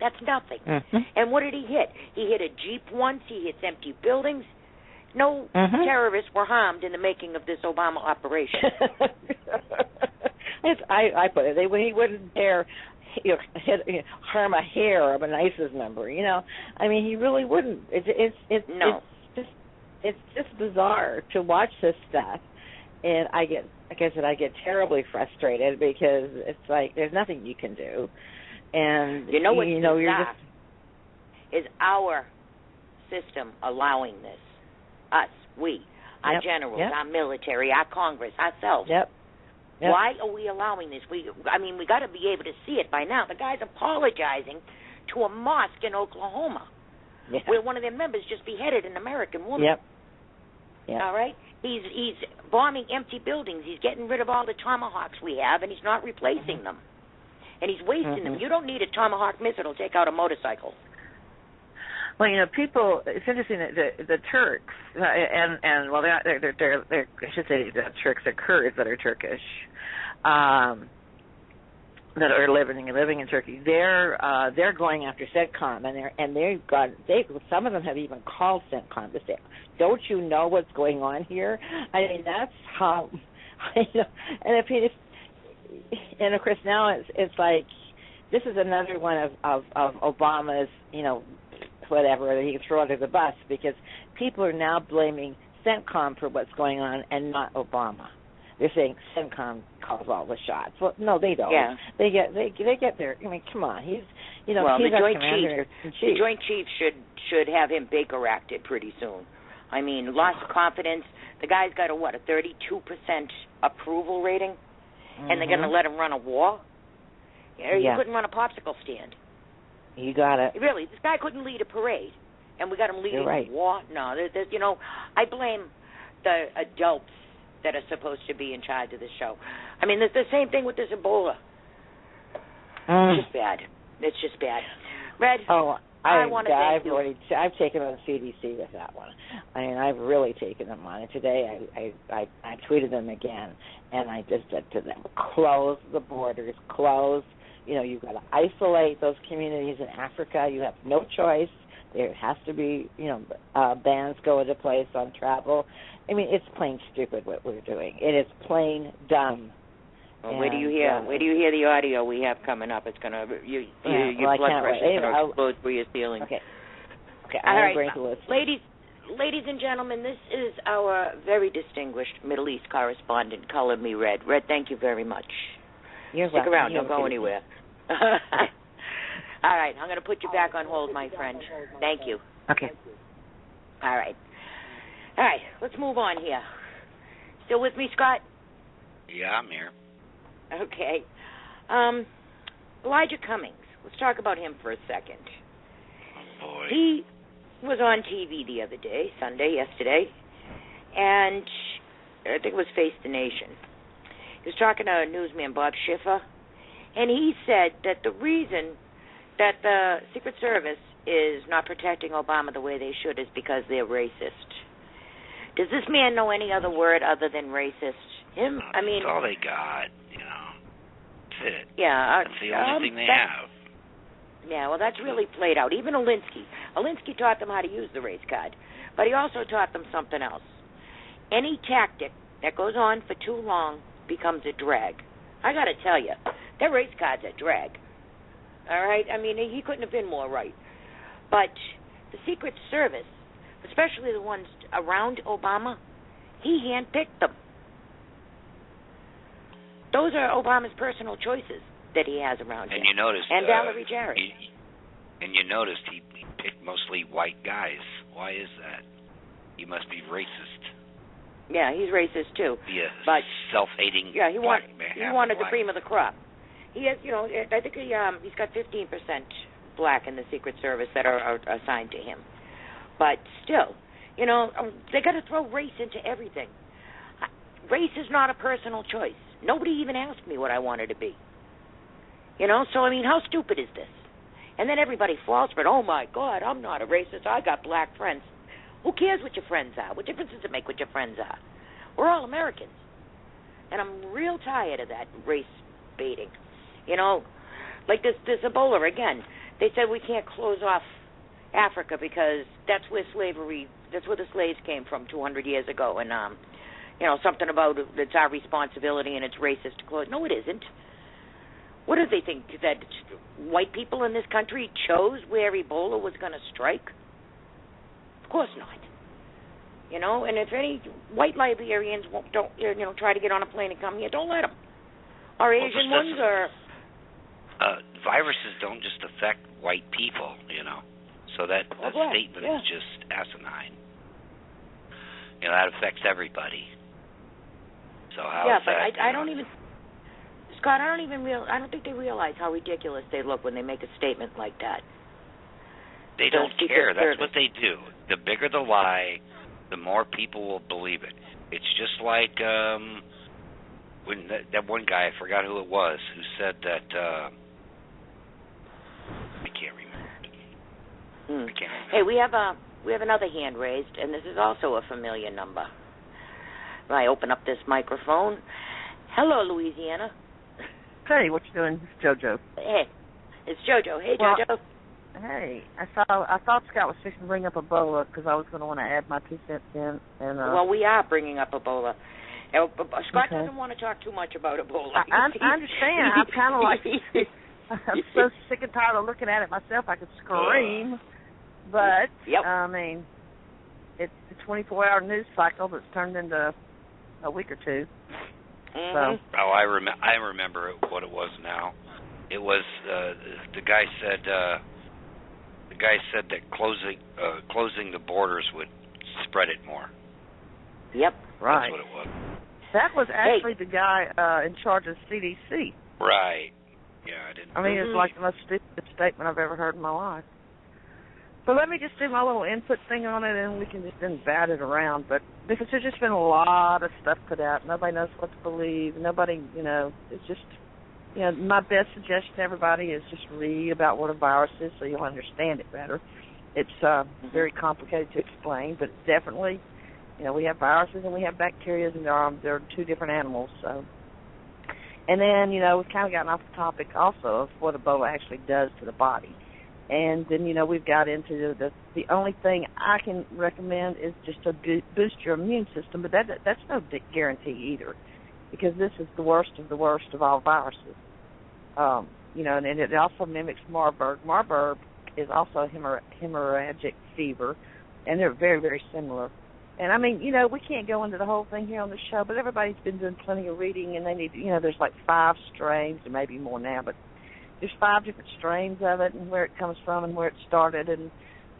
That's nothing. Mm-hmm. And what did he hit? He hit a Jeep once. He hits empty buildings. No terrorists were harmed in the making of this Obama operation. I put it. He wouldn't dare harm a hair of an ISIS member. I mean, he really wouldn't. It's just bizarre to watch this stuff, and I get terribly frustrated because it's like there's nothing you can do, and is our system allowing this? Us, our generals, our military, our Congress, ourselves. Yep. Why are we allowing this? We got to be able to see it by now. The guy's apologizing to a mosque in Oklahoma, where one of their members just beheaded an American woman. Yep. All right? He's bombing empty buildings. He's getting rid of all the Tomahawks we have, and he's not replacing them. And he's wasting them. You don't need a Tomahawk missile to take out a motorcycle. Well, people. It's interesting that the Turks they're I should say the Turks are Kurds that are Turkish, that are living in Turkey. They're going after CENTCOM, and some of them have even called CENTCOM to say, "Don't you know what's going on here?" I mean, that's how. And of course now it's like this is another one of Obama's whatever that he can throw under the bus, because people are now blaming CENTCOM for what's going on and not Obama. They're saying CENTCOM calls all the shots. Well, no, they don't. Yeah. They get there. I mean, come on. He's he's our commander in chief. The Joint Chiefs should have him Baker acted pretty soon. I mean, lost confidence. The guy's got a 32% approval rating, and they're going to let him run a war. He couldn't run a popsicle stand. You got it. Really, this guy couldn't lead a parade, and we got him leading a war. No, I blame the adults that are supposed to be in charge of this show. I mean, there's the same thing with this Ebola. It's just bad. It's just bad. Red, I want to thank you. I've taken on CDC with that one. I mean, I've really taken them on it. Today I tweeted them again, and I just said to them, close the borders, close. You've got to isolate those communities in Africa. You have no choice. There has to be, bans go into place on travel. I mean, it's plain stupid what we're doing. It is plain dumb. Well, where do you hear the audio we have coming up? It's gonna your blood pressure is gonna explode through your ceiling. Okay. All right, ladies and gentlemen, this is our very distinguished Middle East correspondent, Color Me Red. Red, thank you very much. You're Stick welcome. around. Don't go anywhere. All right, I'm going to put you back on hold, my friend. Thank you. Okay. All right, let's move on here. Still with me, Scott? Yeah, I'm here. Okay. Elijah Cummings. Let's talk about him for a second. Oh, boy. He was on TV the other day, yesterday, and I think it was Face the Nation. He was talking to newsman Bob Schiffer, and he said that the reason that the Secret Service is not protecting Obama the way they should is because they're racist. Does this man know any other word other than racist? Him? I mean, that's all they got, you know. That's it. Yeah. That's the only thing they have. Yeah, well, that's really played out. Even Alinsky taught them how to use the race card, but he also taught them something else. Any tactic that goes on for too long becomes a drag. I got to tell you, that race card's a drag. All right? I mean, he couldn't have been more right. But the Secret Service, especially the ones around Obama, he handpicked them. Those are Obama's personal choices that he has around him. And you noticed, and Valerie Jarrett. And you noticed he picked mostly white guys. Why is that? He must be racist. Yeah, he's racist too. Yeah, but self-hating. Yeah, he wanted the black. cream of the crop. He has, I think he's got 15% black in the Secret Service that are assigned to him. But still, they got to throw race into everything. Race is not a personal choice. Nobody even asked me what I wanted to be. So I mean, how stupid is this? And then everybody falls for it. Oh my God, I'm not a racist. I got black friends. Who cares what your friends are? What difference does it make what your friends are? We're all Americans. And I'm real tired of that race baiting. Like this Ebola again. They said we can't close off Africa because that's where the slaves came from 200 years ago. And, something about it's our responsibility and it's racist to close. No, it isn't. What do they think? That white people in this country chose where Ebola was going to strike? Of course not. And if any white Liberians don't try to get on a plane and come here, don't let them. Or Asian ones, or viruses don't just affect white people, So that statement is just asinine. That affects everybody. So how is that? I don't even, Scott. I don't think they realize how ridiculous they look when they make a statement like that. They don't care. That's what they do. The bigger the lie, the more people will believe it. It's just like when that one guy, I forgot who it was, who said that. I can't remember. Hey, we have another hand raised, and this is also a familiar number. I open up this microphone. Hello, Louisiana. Hey, what you doing? It's JoJo. Hey, it's JoJo. Hey, JoJo. Hey, I thought Scott was fixing to bring up Ebola because I was going to want to add my 2 cents in. And well, we are bringing up Ebola. Scott doesn't want to talk too much about Ebola. I understand. I'm kind of like, I'm so sick and tired of looking at it myself. I could scream. But, I mean, it's a 24-hour news cycle that's turned into a week or two. Mm-hmm. So. Oh, I remember what it was now. It was the guy said that closing the borders would spread it more. Yep. Right. That's what it was. That was actually the guy in charge of CDC. Right. Yeah, I didn't. I mean, it's like the most stupid statement I've ever heard in my life. But let me just do my little input thing on it, and we can just then bat it around. But because there's just been a lot of stuff put out, nobody knows what to believe. Nobody, it's just, my best suggestion to everybody is just read about what a virus is so you'll understand it better. It's very complicated to explain, but it's definitely, we have viruses and we have bacteria, and they're two different animals. So, and then, we've kind of gotten off the topic also of what Ebola actually does to the body. And then, we've got into the only thing I can recommend is just to boost your immune system, but that's no guarantee either, because this is the worst of all viruses. And it also mimics Marburg. Marburg is also hemorrhagic fever, and they're very, very similar. And, we can't go into the whole thing here on the show, but everybody's been doing plenty of reading, and they need, there's like 5 strains, or maybe more now, but there's 5 different strains of it and where it comes from and where it started, and,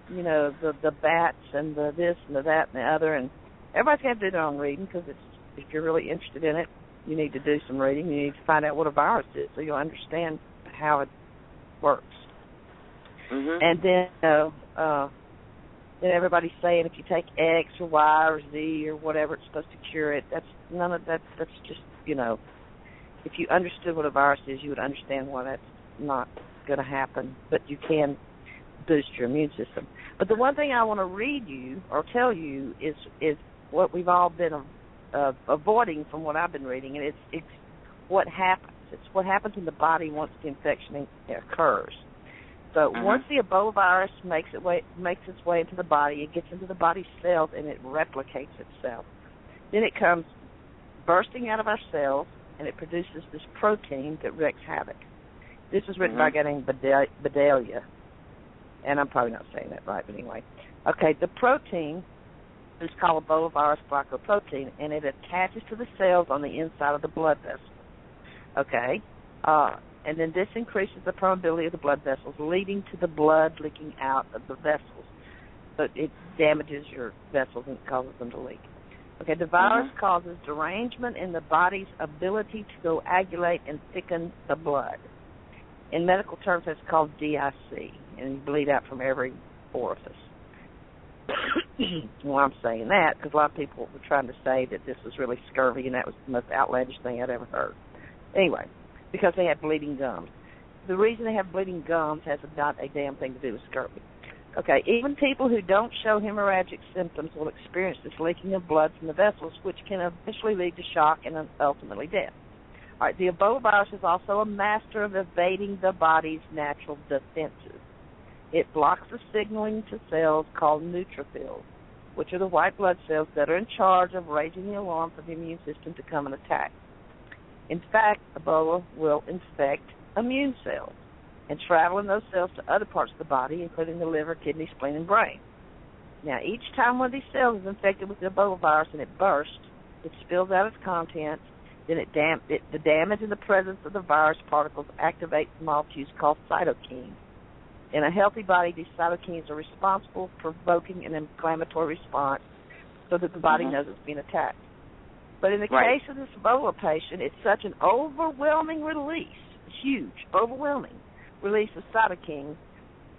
the bats and the this and the that and the other. And everybody's got to do their own reading, because if you're really interested in it, you need to do some reading. You need to find out what a virus is so you'll understand how it works. Mm-hmm. And then, then everybody's saying if you take X or Y or Z or whatever, it's supposed to cure it. That's just, if you understood what a virus is, you would understand why that's not going to happen. But you can boost your immune system. But the one thing I want to read you or tell you is what we've all been avoiding from what I've been reading, and it's what happens. It's what happens in the body once the infection occurs. So once the Ebola virus makes its way into the body, it gets into the body's cells and it replicates itself. Then it comes bursting out of our cells, and it produces this protein that wreaks havoc. This was written by a guy named Bedelia, and I'm probably not saying that right, but anyway. Okay, the protein is called Ebola virus glycoprotein, and it attaches to the cells on the inside of the blood vessel. Okay, and then this increases the permeability of the blood vessels, leading to the blood leaking out of the vessels. So it damages your vessels and causes them to leak. Okay, the virus causes derangement in the body's ability to coagulate and thicken the blood. In medical terms, that's called DIC, and you bleed out from every orifice. Well, I'm saying that because a lot of people were trying to say that this was really scurvy, and that was the most outlandish thing I'd ever heard. Anyway, because they have bleeding gums. The reason they have bleeding gums has not a damn thing to do with scurvy. Okay, even people who don't show hemorrhagic symptoms will experience this leaking of blood from the vessels, which can eventually lead to shock and ultimately death. All right, the Ebola virus is also a master of evading the body's natural defenses. It blocks the signaling to cells called neutrophils, which are the white blood cells that are in charge of raising the alarm for the immune system to come and attack. In fact, Ebola will infect immune cells and travel in those cells to other parts of the body, including the liver, kidney, spleen, and brain. Now, each time one of these cells is infected with the Ebola virus and it bursts, it spills out its contents, then the damage in the presence of the virus particles activates molecules called cytokines. In a healthy body, these cytokines are responsible for provoking an inflammatory response so that the body knows it's being attacked. But in the case of this Ebola patient, it's such an overwhelming release, huge, overwhelming release of cytokines,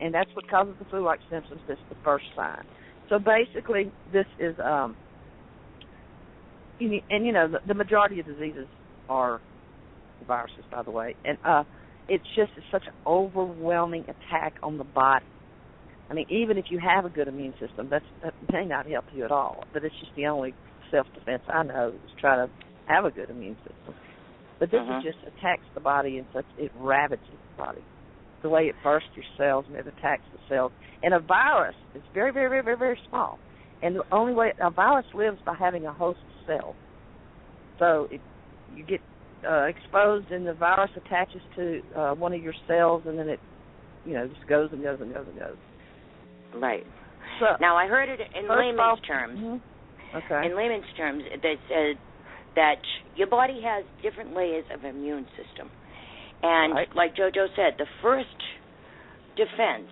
and that's what causes the flu-like symptoms. That's the first sign. So basically, this is, the majority of diseases are viruses, by the way, and it's such an overwhelming attack on the body. I mean, even if you have a good immune system, that may not help you at all, but it's just the only self-defense I know is try to have a good immune system. But this just attacks the body and it ravages the body. The way it bursts your cells and it attacks the cells. And a virus is very, very, very, very, very small. And the only way a virus lives by having a host cell. So you get exposed and the virus attaches to one of your cells, and then it, just goes and goes and goes and goes. Right. So, now, I heard it in layman's terms. Okay. In layman's terms, they said that your body has different layers of immune system. And like JoJo said, the first defense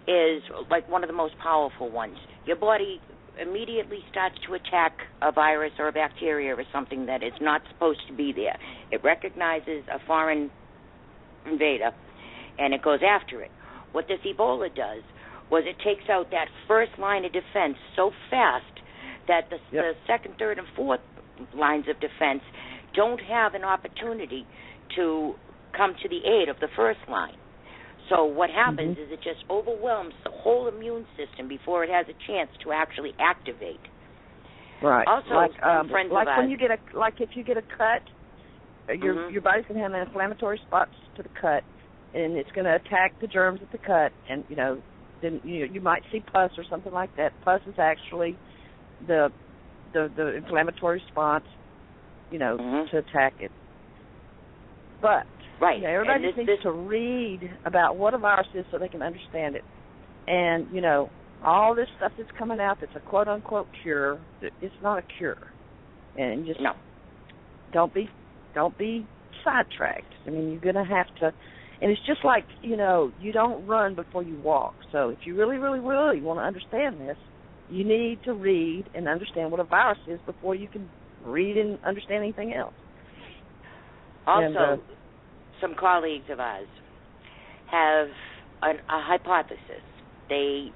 is like one of the most powerful ones. Your body immediately starts to attack a virus or a bacteria or something that is not supposed to be there. It recognizes a foreign invader, and it goes after it. What this Ebola does was it takes out that first line of defense so fast that the second, third, and fourth lines of defense don't have an opportunity to come to the aid of the first line. So what happens is it just overwhelms the whole immune system before it has a chance to actually activate. Right. Also, friends like of when ours, you get if you get a cut, your body's going to have an inflammatory response to the cut, and it's going to attack the germs at the cut, and then you might see pus or something like that. Pus is actually the inflammatory response, to attack it. But everybody needs to read about what a virus is so they can understand it. And all this stuff that's coming out that's a quote unquote cure, it's not a cure. And just don't be sidetracked. I mean, you're going to have to. And it's just like, you don't run before you walk. So if you really, really, really want to understand this, you need to read and understand what a virus is before you can read and understand anything else. Also, some colleagues of ours have a hypothesis. They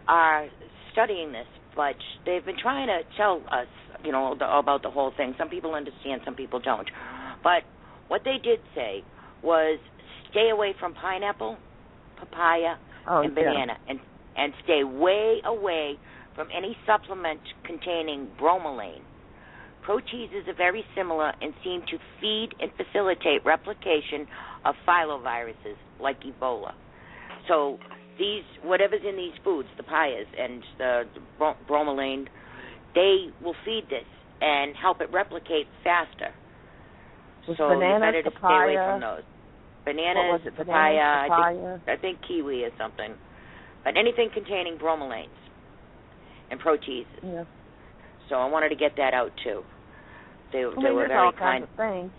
are studying this, but they've been trying to tell us, about the whole thing. Some people understand, some people don't. But what they did say was stay away from pineapple, papaya, and banana, and stay way away from any supplement containing bromelain. Proteases are very similar and seem to feed and facilitate replication of filoviruses like Ebola. So whatever's in these foods, the papayas and the bromelain, they will feed this and help it replicate faster. So you better to stay away from those. Bananas, papaya, I think kiwi or something. But anything containing bromelains and proteases. Yeah. So I wanted to get that out too. They were very all kinds of things,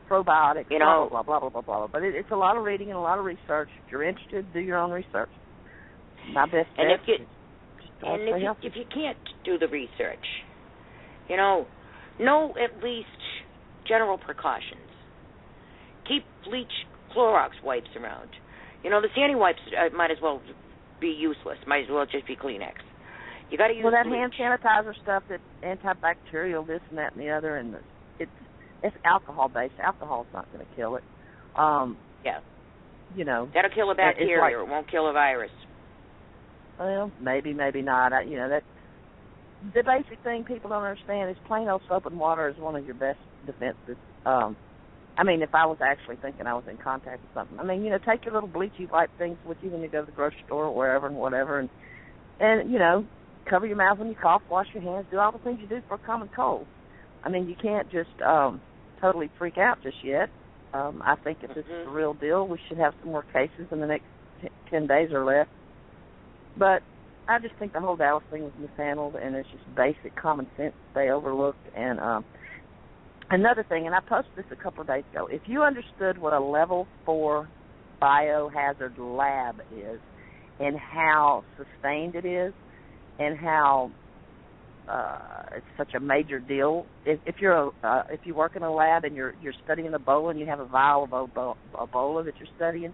probiotics, blah, blah, blah, blah, blah, blah. But it's a lot of reading and a lot of research. If you're interested, do your own research. My best and tip if you can't do the research, know at least general precautions. Keep bleach Clorox wipes around. The sandy wipes might as well be useless. Might as well just be Kleenex. You got to use that bleach. hand sanitizer stuff, that antibacterial, this and that and the other, and it's alcohol based. Alcohol's not going to kill it. That'll kill a bacteria. It won't kill a virus. Well, maybe not. That the basic thing people don't understand is plain old soap and water is one of your best defenses. If I was actually thinking I was in contact with something, take your little bleachy wipe things with you when you go to the grocery store or wherever and whatever, and cover your mouth when you cough, wash your hands, do all the things you do for a common cold. You can't just totally freak out just yet. I think if this is the real deal, we should have some more cases in the next 10 days or less. But I just think the whole Dallas thing was mishandled, and it's just basic common sense they overlooked. And another thing, and I posted this a couple of days ago, if you understood what a level 4 biohazard lab is and how sustained it is and how it's such a major deal. If you work in a lab and you're studying Ebola and you have a vial of Ebola that you're studying,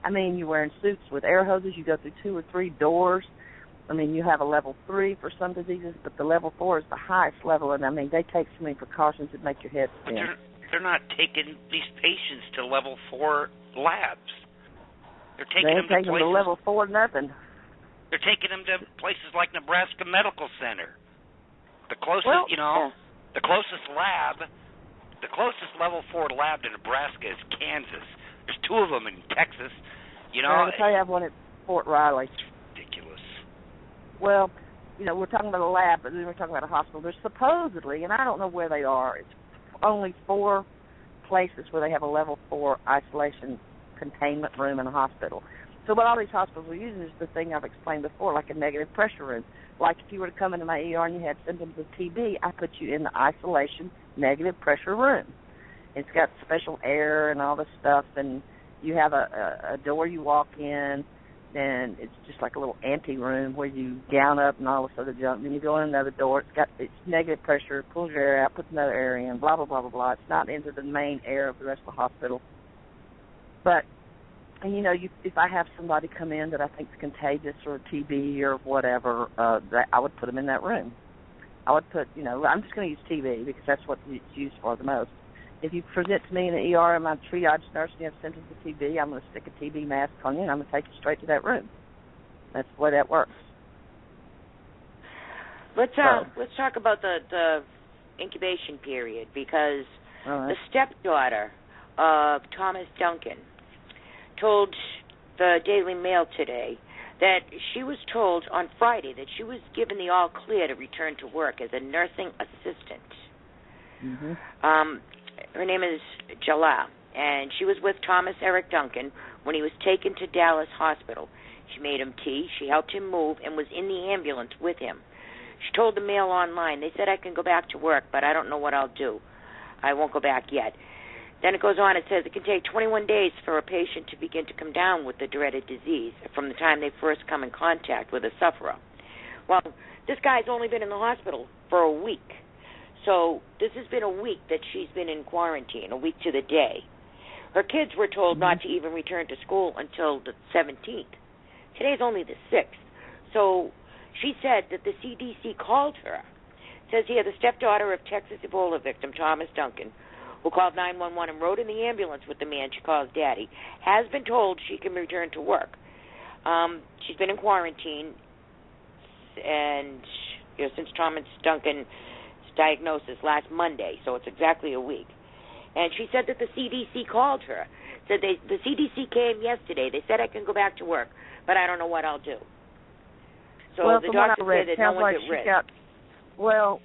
you're wearing suits with air hoses. You go through 2 or 3 doors. You have a level 3 for some diseases, but the level 4 is the highest level, and they take so many precautions that make your head spin. But they're not taking these patients to level 4 labs. They're taking them to places. To level 4 nothing. They're taking them to places like Nebraska Medical Center. The closest, the closest level 4 lab to Nebraska is Kansas. There's 2 of them in Texas. I have one at Fort Riley. Ridiculous. Well, we're talking about a lab, but then we're talking about a hospital. There's supposedly, and I don't know where they are, it's only 4 places where they have a level 4 isolation containment room in a hospital. So what all these hospitals are using is the thing I've explained before, like a negative pressure room. Like if you were to come into my ER and you had symptoms of TB, I put you in the isolation negative pressure room. It's got special air and all this stuff, and you have a door you walk in, and it's just like a little ante-room where you gown up and all this other junk. Then you go in another door. It's negative pressure, pulls your air out, puts another air in, blah, blah, blah, blah, blah. It's not into the main air of the rest of the hospital. But, if I have somebody come in that I think is contagious or TB or whatever, I would put them in that room. I would put, I'm just going to use TB because that's what it's used for the most. If you present to me in the ER and I'm a triage nurse and you have symptoms of TB, I'm going to stick a TB mask on you and I'm going to take you straight to that room. That's the way that works. Let's talk about the incubation period, because the stepdaughter of Thomas Duncan told the Daily Mail today that she was told on Friday that she was given the all clear to return to work as a nursing assistant. Mm-hmm. Her name is Jala, and she was with Thomas Eric Duncan when he was taken to Dallas Hospital. She made him tea, she helped him move, and was in the ambulance with him. She told the Mail Online, they said I can go back to work, but I don't know what I'll do. I won't go back yet. Then it goes on, it says it can take 21 days for a patient to begin to come down with the dreaded disease from the time they first come in contact with a sufferer. Well, this guy's only been in the hospital for a week. So this has been a week that she's been in quarantine, a week to the day. Her kids were told not to even return to school until the 17th. Today's only the 6th. So she said that the CDC called her. It says here, the stepdaughter of Texas Ebola victim Thomas Duncan, who called 911 and rode in the ambulance with the man she calls Daddy, has been told she can return to work. She's been in quarantine and since Thomas Duncan's diagnosis last Monday, so it's exactly a week. And she said that the CDC called her. Said the CDC came yesterday. They said I can go back to work, but I don't know what I'll do. So well, the doctor said that no one's like at risk. Well,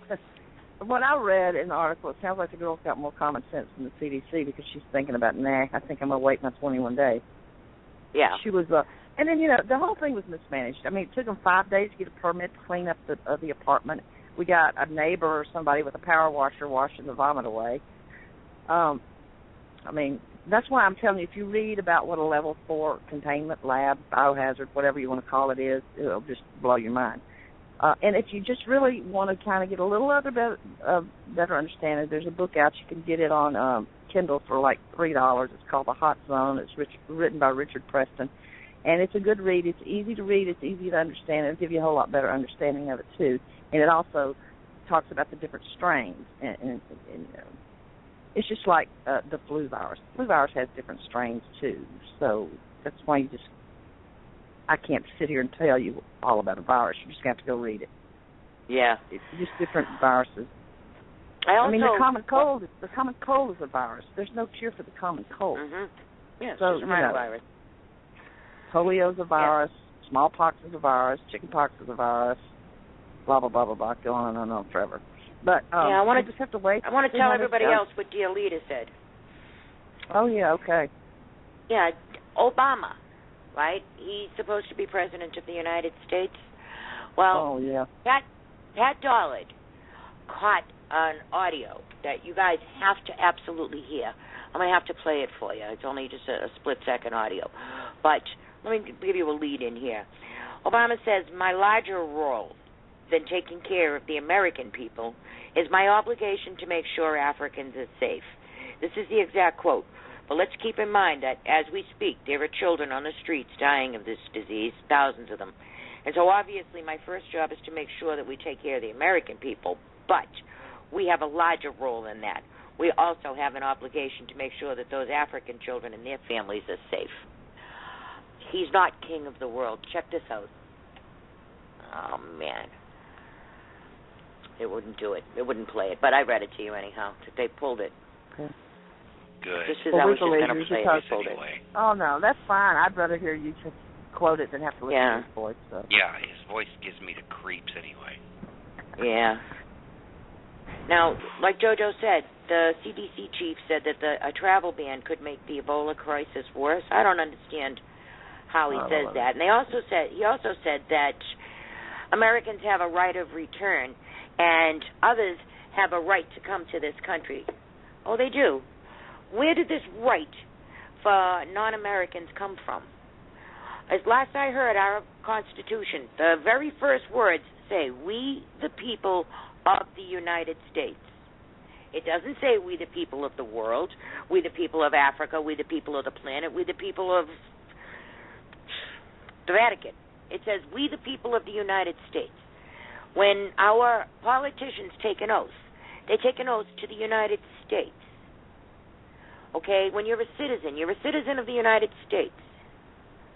what I read in the article, it sounds like the girl's got more common sense than the CDC because she's thinking about, I think I'm going to wait my 21 days. Yeah. She was, and then, the whole thing was mismanaged. I mean, it took them 5 days to get a permit to clean up the apartment. We got a neighbor or somebody with a power washer washing the vomit away. I mean, that's why I'm telling you, if you read about what a level 4 containment lab, biohazard, whatever you want to call it is, it'll just blow your mind. And if you just really want to kind of get a little better understanding, there's a book out. You can get it on Kindle for like $3. It's called The Hot Zone. It's written by Richard Preston. And it's a good read. It's easy to read. It's easy to understand. It'll give you a whole lot better understanding of it, too. And it also talks about the different strains. And it's just like the flu virus. The flu virus has different strains, too. So that's why I can't sit here and tell you all about a virus. You just have to go read it. Yeah. It's just different viruses. I mean, the common cold is a virus. There's no cure for the common cold. Mm-hmm. Yeah, so, it's just a virus. Polio's a virus. Yeah. Smallpox is a virus. Chickenpox is a virus. Blah, blah, blah, blah, blah. Go on and on forever. But I want to just have to wait. I want to tell everybody else what Dialita said. Oh, yeah, okay. Yeah, Obama, right? He's supposed to be president of the United States. Well, Pat Dollard caught an audio that you guys have to absolutely hear. I'm going to have to play it for you. It's only just a split-second audio. But let me give you a lead in here. Obama says, my larger role than taking care of the American people is my obligation to make sure Africans are safe. This is the exact quote. But let's keep in mind that as we speak, there are children on the streets dying of this disease, thousands of them. And so obviously my first job is to make sure that we take care of the American people. But we have a larger role in that. We also have an obligation to make sure that those African children and their families are safe. He's not king of the world. Check this out. Oh, man. It wouldn't do it. It wouldn't play it. But I read it to you anyhow. They pulled it. Okay. Good. Just as I was just going to play it, they pulled it. Oh, no, that's fine. I'd rather hear you just quote it than have to listen to his voice. So. Yeah, his voice gives me the creeps anyway. Yeah. Now, like JoJo said, the CDC chief said that a travel ban could make the Ebola crisis worse. I don't understand how he says that. And he also said that Americans have a right of return and others have a right to come to this country. Oh, they do. Where did this right for non-Americans come from? As last I heard, our Constitution, the very first words say, we the people of the United States. It doesn't say we the people of the world, we the people of Africa, we the people of the planet, we the people of the Vatican. It says we the people of the United States. When our politicians take an oath, they take an oath to the United States. Okay, when you're a citizen of the United States.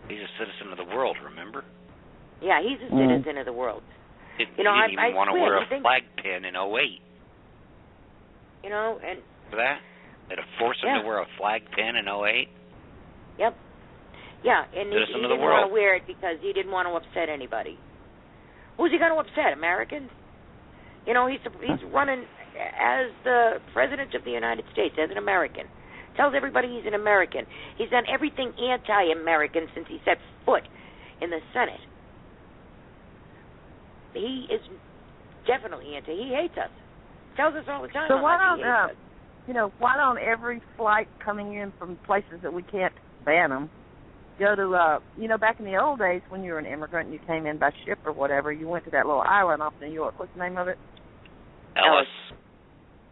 He's a citizen of the world, remember? Yeah, he's a citizen of the world. He didn't even want to wear a flag pin in 08. You know, and for that? Did it force him to wear a flag pin in 08? Yep. Yeah, and he didn't want to wear it because he didn't want to upset anybody. Who's he going to upset? Americans? You know, he's running as the President of the United States, as an American. Tells everybody he's an American. He's done everything anti-American since he set foot in the Senate. He is definitely anti. He hates us. Tells us all the time. So why don't, why don't every flight coming in from places that we can't ban them go to, back in the old days when you were an immigrant and you came in by ship or whatever, you went to that little island off New York. What's the name of it? Ellis.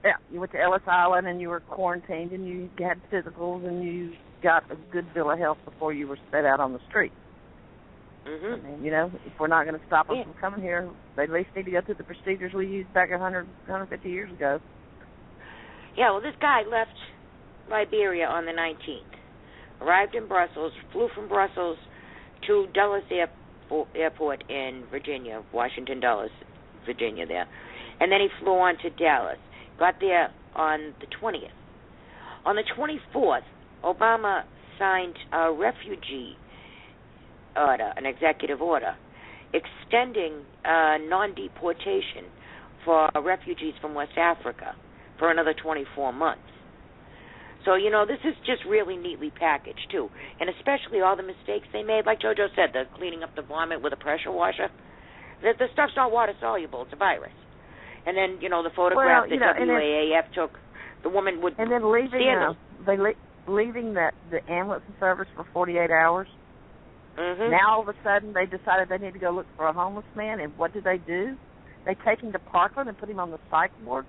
Yeah, you went to Ellis Island and you were quarantined and you had physicals and you got a good bill of health before you were set out on the street. Mm-hmm. I mean, if we're not going to stop them from coming here, they at least need to go through the procedures we used back 150 years ago. Yeah, well, this guy left Liberia on the 19th, arrived in Brussels, flew from Brussels to Dulles Airport in Virginia, Washington Dulles, Virginia there, and then he flew on to Dallas, got there on the 20th. On the 24th, Obama signed a refugee order, an executive order, extending non-deportation for refugees from West Africa for another 24 months. So, this is just really neatly packaged, too. And especially all the mistakes they made, like JoJo said, the cleaning up the vomit with a pressure washer. The stuff's not water-soluble. It's a virus. And then, the photograph that WAAF took, the woman would... And then leaving the ambulance service for 48 hours. Mm-hmm. Now, all of a sudden, they decided they need to go look for a homeless man, and what do? They take him to Parkland and put him on the psych ward?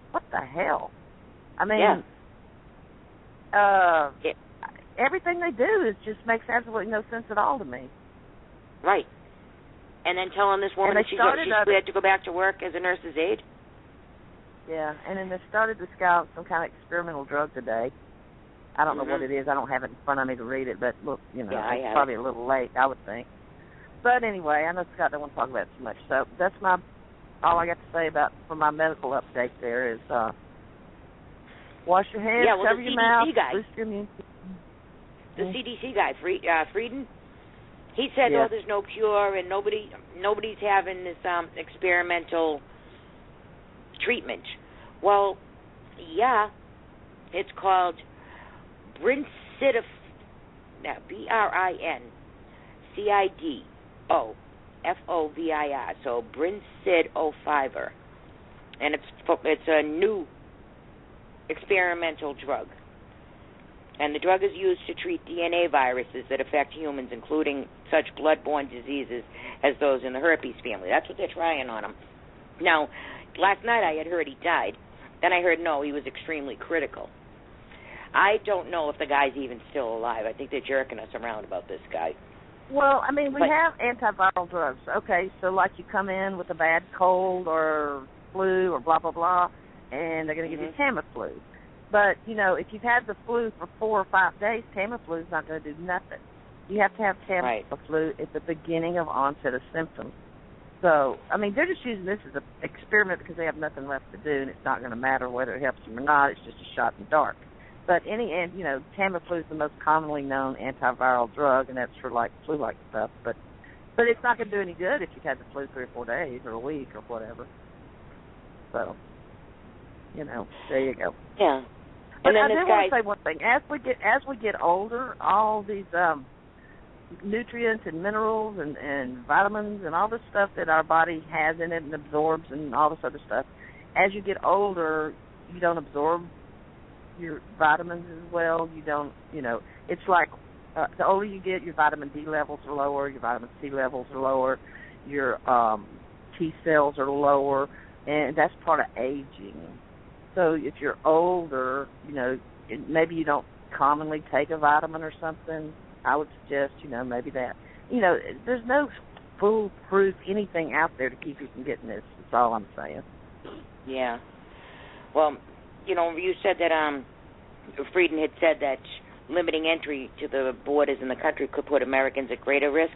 What the hell? I mean, everything they do just makes absolutely no sense at all to me. Right. And then telling this woman that she's glad to go back to work as a nurse's aide? Yeah, and then they started this guy on some kind of experimental drug today. I don't know what it is. I don't have it in front of me to read it, but look, it's probably a little late, I would think. But anyway, I know Scott don't want to talk about it too much, so that's all I got to say for my medical update there is wash your hands, cover your mouth, boost your immune system. The CDC guy, Frieden, he said, there's no cure and nobody's having this experimental treatment. Well, it's called Brincidofovir, so Brincidofovir, and it's a new experimental drug. And the drug is used to treat DNA viruses that affect humans, including such blood-borne diseases as those in the herpes family. That's what they're trying on him. Now, last night I had heard he died. Then I heard, no, he was extremely critical. I don't know if the guy's even still alive. I think they're jerking us around about this guy. Well, I mean, we have antiviral drugs. Okay, so like you come in with a bad cold or flu or blah, blah, blah, and they're going to give you Tamiflu. But, if you've had the flu for 4 or 5 days, Tamiflu is not going to do nothing. You have to have Tamiflu at the beginning of onset of symptoms. So, I mean, they're just using this as an experiment because they have nothing left to do, and it's not going to matter whether it helps them or not. It's just a shot in the dark. But Tamiflu is the most commonly known antiviral drug, and that's for, flu-like stuff. But it's not going to do any good if you've had the flu 3 or 4 days or a week or whatever. So, there you go. Yeah. But I do want to say one thing. As we get older, all these nutrients and minerals and vitamins and all this stuff that our body has in it and absorbs and all this other stuff, as you get older, you don't absorb your vitamins as well. You don't, it's like the older you get, your vitamin D levels are lower, your vitamin C levels are lower, your T cells are lower, and that's part of aging. So if you're older, maybe you don't commonly take a vitamin or something, I would suggest, maybe that. There's no foolproof anything out there to keep you from getting this. That's all I'm saying. Yeah. Well, you said that Frieden had said that limiting entry to the borders in the country could put Americans at greater risk.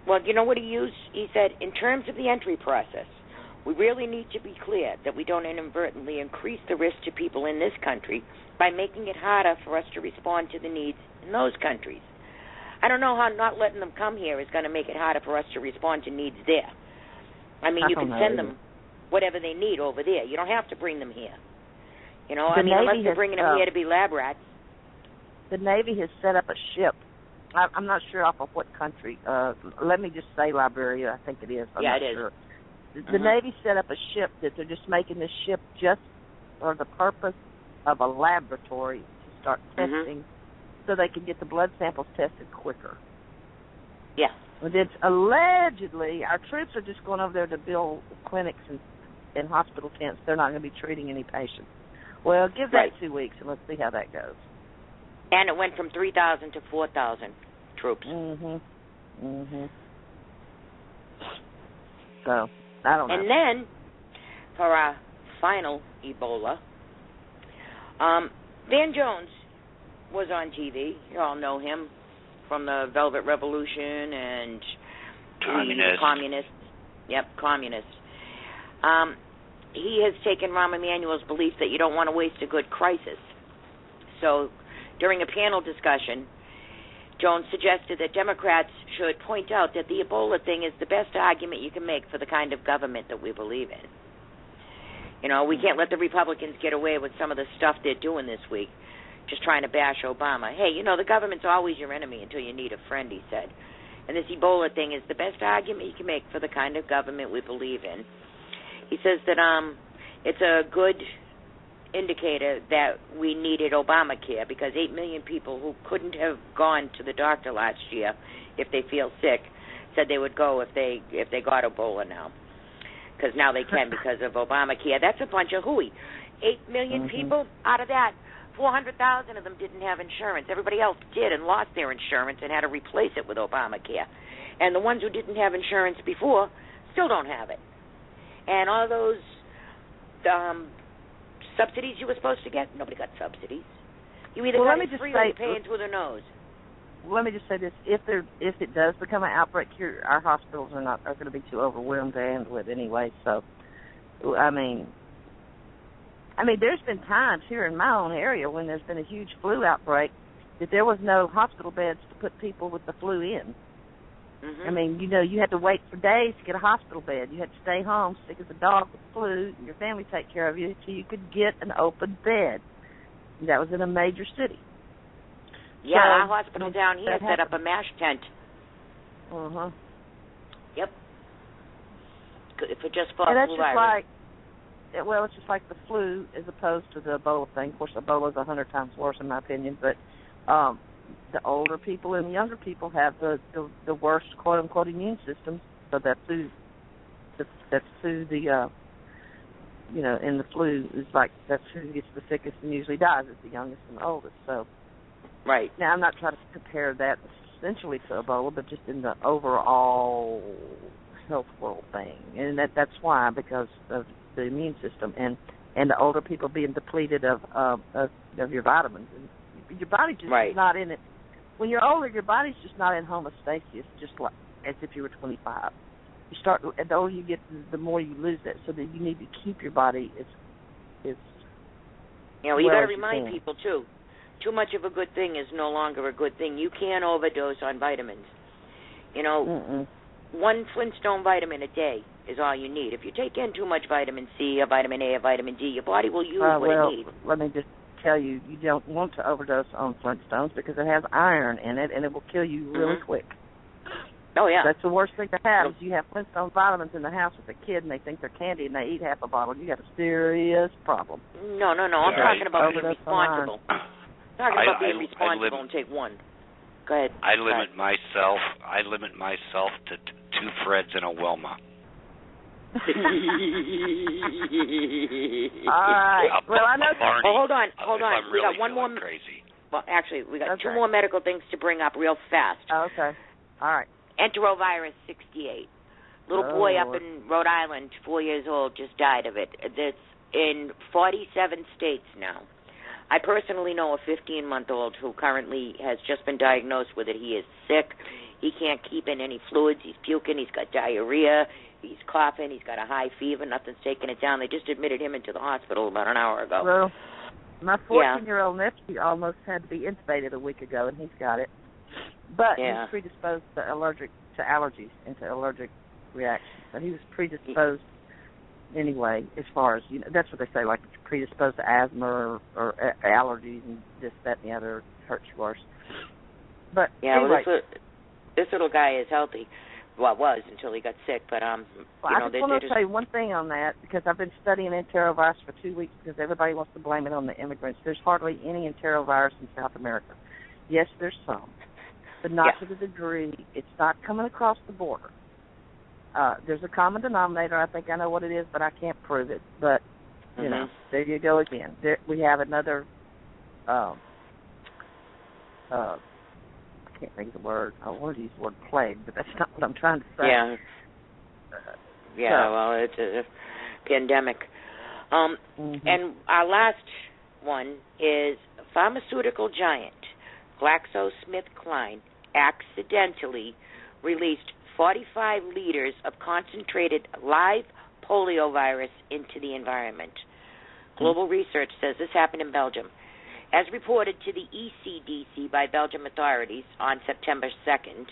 Well, you know what he used? He said, in terms of the entry process, We really need to be clear that we don't inadvertently increase the risk to people in this country by making it harder for us to respond to the needs in those countries. I don't know how not letting them come here is going to make it harder for us to respond to needs there. I mean, you can send them whatever they need over there. You don't have to bring them here. You know, I mean, unless they're bringing them here to be lab rats. The Navy has set up a ship. I'm not sure off of what country. Let me just say Liberia. I think it is. I'm not sure. The Navy set up a ship that they're just making this ship just for the purpose of a laboratory to start testing so they can get the blood samples tested quicker. Yeah. But it's allegedly, our troops are just going over there to build clinics and hospital tents. They're not going to be treating any patients. Well, give that 2 weeks and let's see how that goes. And it went from 3,000 to 4,000 troops. So, I don't know. And then, for our final Ebola, Van Jones was on TV. You all know him from the Velvet Revolution and communist. Yep, communist. He has taken Rahm Emanuel's belief that you don't want to waste a good crisis. So, during a panel discussion, Jones suggested that Democrats should point out that the Ebola thing is the best argument you can make for the kind of government that we believe in. You know, we can't let the Republicans get away with some of the stuff they're doing this week, just trying to bash Obama. Hey, you know, the government's always your enemy until you need a friend, he said. And this Ebola thing is the best argument you can make for the kind of government we believe in. He says that it's a good indicator that we needed Obamacare because 8 million people who couldn't have gone to the doctor last year if they feel sick said they would go if they got Ebola now, because now they can because of Obamacare. That's a bunch of hooey. 8 million people, out of that, 400,000 of them didn't have insurance. Everybody else did and lost their insurance and had to replace it with Obamacare. And the ones who didn't have insurance before still don't have it. And all those subsidies you were supposed to get, nobody got subsidies. You either got it free or you pay into their nose. Let me just say this: if it does become an outbreak here, our hospitals are going to be too overwhelmed to handle it anyway. So, I mean, there's been times here in my own area when there's been a huge flu outbreak that there was no hospital beds to put people with the flu in. I mean, you know, you had to wait for days to get a hospital bed. You had to stay home, sick as a dog with the flu, and your family take care of you until you could get an open bed. And that was in a major city. Yeah, so, our hospital down here set up a MASH tent. Yep. For just flu virus. It's just like the flu as opposed to the Ebola thing. Of course, Ebola is 100 times worse in my opinion, but the older people and the younger people have the worst quote unquote immune systems, so that's who the you know, in the flu is like that's who gets the sickest and usually dies. It's the youngest and the oldest. So right now I'm not trying to compare that essentially to Ebola, but just in the overall health world thing, and that's why, because of the immune system and the older people being depleted of your vitamins. And your body just is not in it. When you're older, your body's just not in homeostasis, just like as if you were 25. You start, the older you get, the more you lose that. So that you need to keep your body as you know, you got to remind people too. Too much of a good thing is no longer a good thing. You can't overdose on vitamins. You know, one Flintstone vitamin a day is all you need. If you take in too much vitamin C or vitamin A or vitamin D, your body will use what it needs. Let me just tell you, you don't want to overdose on Flintstones because it has iron in it and it will kill you really quick. Oh, yeah. That's the worst thing to have. Is you have Flintstone vitamins in the house with a kid and they think they're candy and they eat half a bottle. You got a serious problem. No. I'm talking about being responsible. Being responsible and take one. Go ahead. I limit myself to 2 Freds and a Wilma. All right. Well, I know. Hold on. We got one more. Crazy. Well, actually, we got 2 more medical things to bring up real fast. Okay. All right. Enterovirus 68. Little boy up in Rhode Island, 4 years old, just died of it. That's in 47 states now. I personally know a 15-month-old who currently has just been diagnosed with it. He is sick. He can't keep in any fluids. He's puking. He's got diarrhea. He's coughing. He's got a high fever. Nothing's taking it down. They just admitted him into the hospital about an hour ago. Well, my 14-year-old nephew almost had to be intubated a week ago, and he's got it. But he's predisposed to allergies and to allergic reactions. So he was predisposed anyway, as far as, that's what they say, like predisposed to asthma or allergies and this, that, and the other hurts you worse. But anyway. Well, this little guy is healthy. Well, it was until he got sick, but I just want to say one thing on that, because I've been studying enterovirus for 2 weeks because everybody wants to blame it on the immigrants. There's hardly any enterovirus in South America. Yes, there's some, but not to the degree. It's not coming across the border. There's a common denominator. I think I know what it is, but I can't prove it. But, you know, there you go again. We have another, I can't think of the word. I want to use the word plague, but that's not what I'm trying to say. Well, it's a pandemic. And our last one is pharmaceutical giant GlaxoSmithKline accidentally released 45 liters of concentrated live poliovirus into the environment. Global research says this happened in Belgium. As reported to the ECDC by Belgium authorities on September 2nd,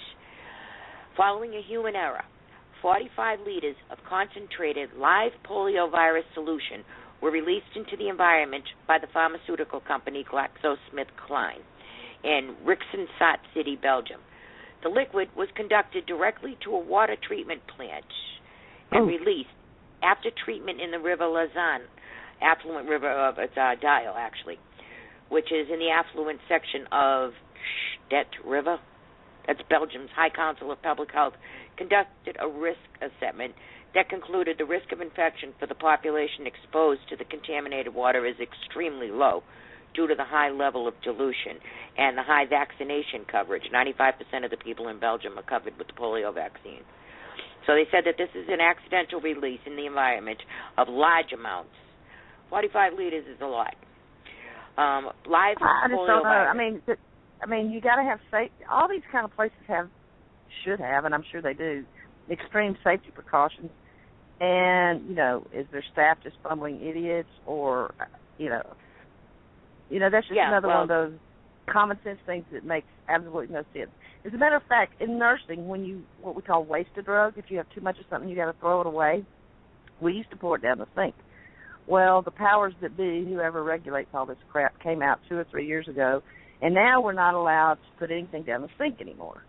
following a human error, 45 liters of concentrated live poliovirus solution were released into the environment by the pharmaceutical company GlaxoSmithKline in Rixensat City, Belgium. The liquid was conducted directly to a water treatment plant and released after treatment in the river Lausanne, affluent river of Dial, actually, which is in the affluent section of Stet River. That's Belgium's High Council of Public Health conducted a risk assessment that concluded the risk of infection for the population exposed to the contaminated water is extremely low due to the high level of dilution and the high vaccination coverage. 95% of the people in Belgium are covered with the polio vaccine. So they said that this is an accidental release in the environment of large amounts. 45 liters is a lot. Live I just polio don't know. virus. I mean, you got to have all these kind of places should have, and I'm sure they do, extreme safety precautions. And is their staff just fumbling idiots, or that's just another one of those common sense things that makes absolutely no sense. As a matter of fact, in nursing, when what we call waste a drug, if you have too much of something, you got to throw it away. We used to pour it down the sink. Well, the powers that be, whoever regulates all this crap, came out 2 or 3 years ago, and now we're not allowed to put anything down the sink anymore.